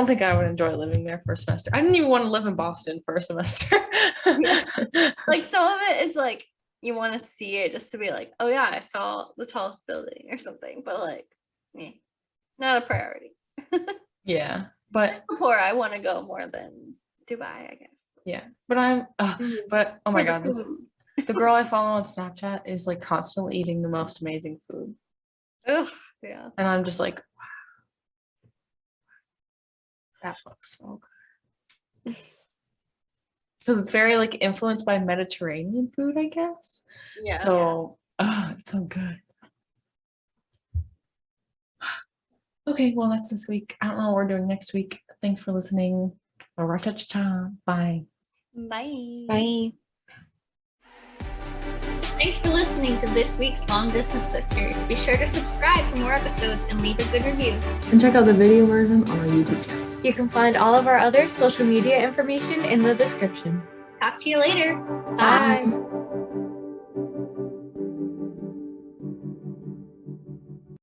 think I would enjoy living there for a semester. I didn't even want to live in Boston for a semester. Like some of it is like you want to see it just to be like, oh yeah, I saw the tallest building or something, but like, not a priority. Yeah. But Singapore, I want to go more than Dubai, I guess. yeah. But oh my For the God, food. the girl I follow on Snapchat is like constantly eating the most amazing food. Ugh, yeah. And I'm just like, wow. That looks so good. Because it's very like influenced by Mediterranean food, I guess. Yeah. So, it's so good. Okay, well, that's this week. I don't know what we're doing next week. Thanks for listening. Bye. Bye. Bye. Thanks for listening to this week's Long Distance Sisters. Be sure to subscribe for more episodes and leave a good review. And check out the video version on our YouTube channel. You can find all of our other social media information in the description. Talk to you later. Bye.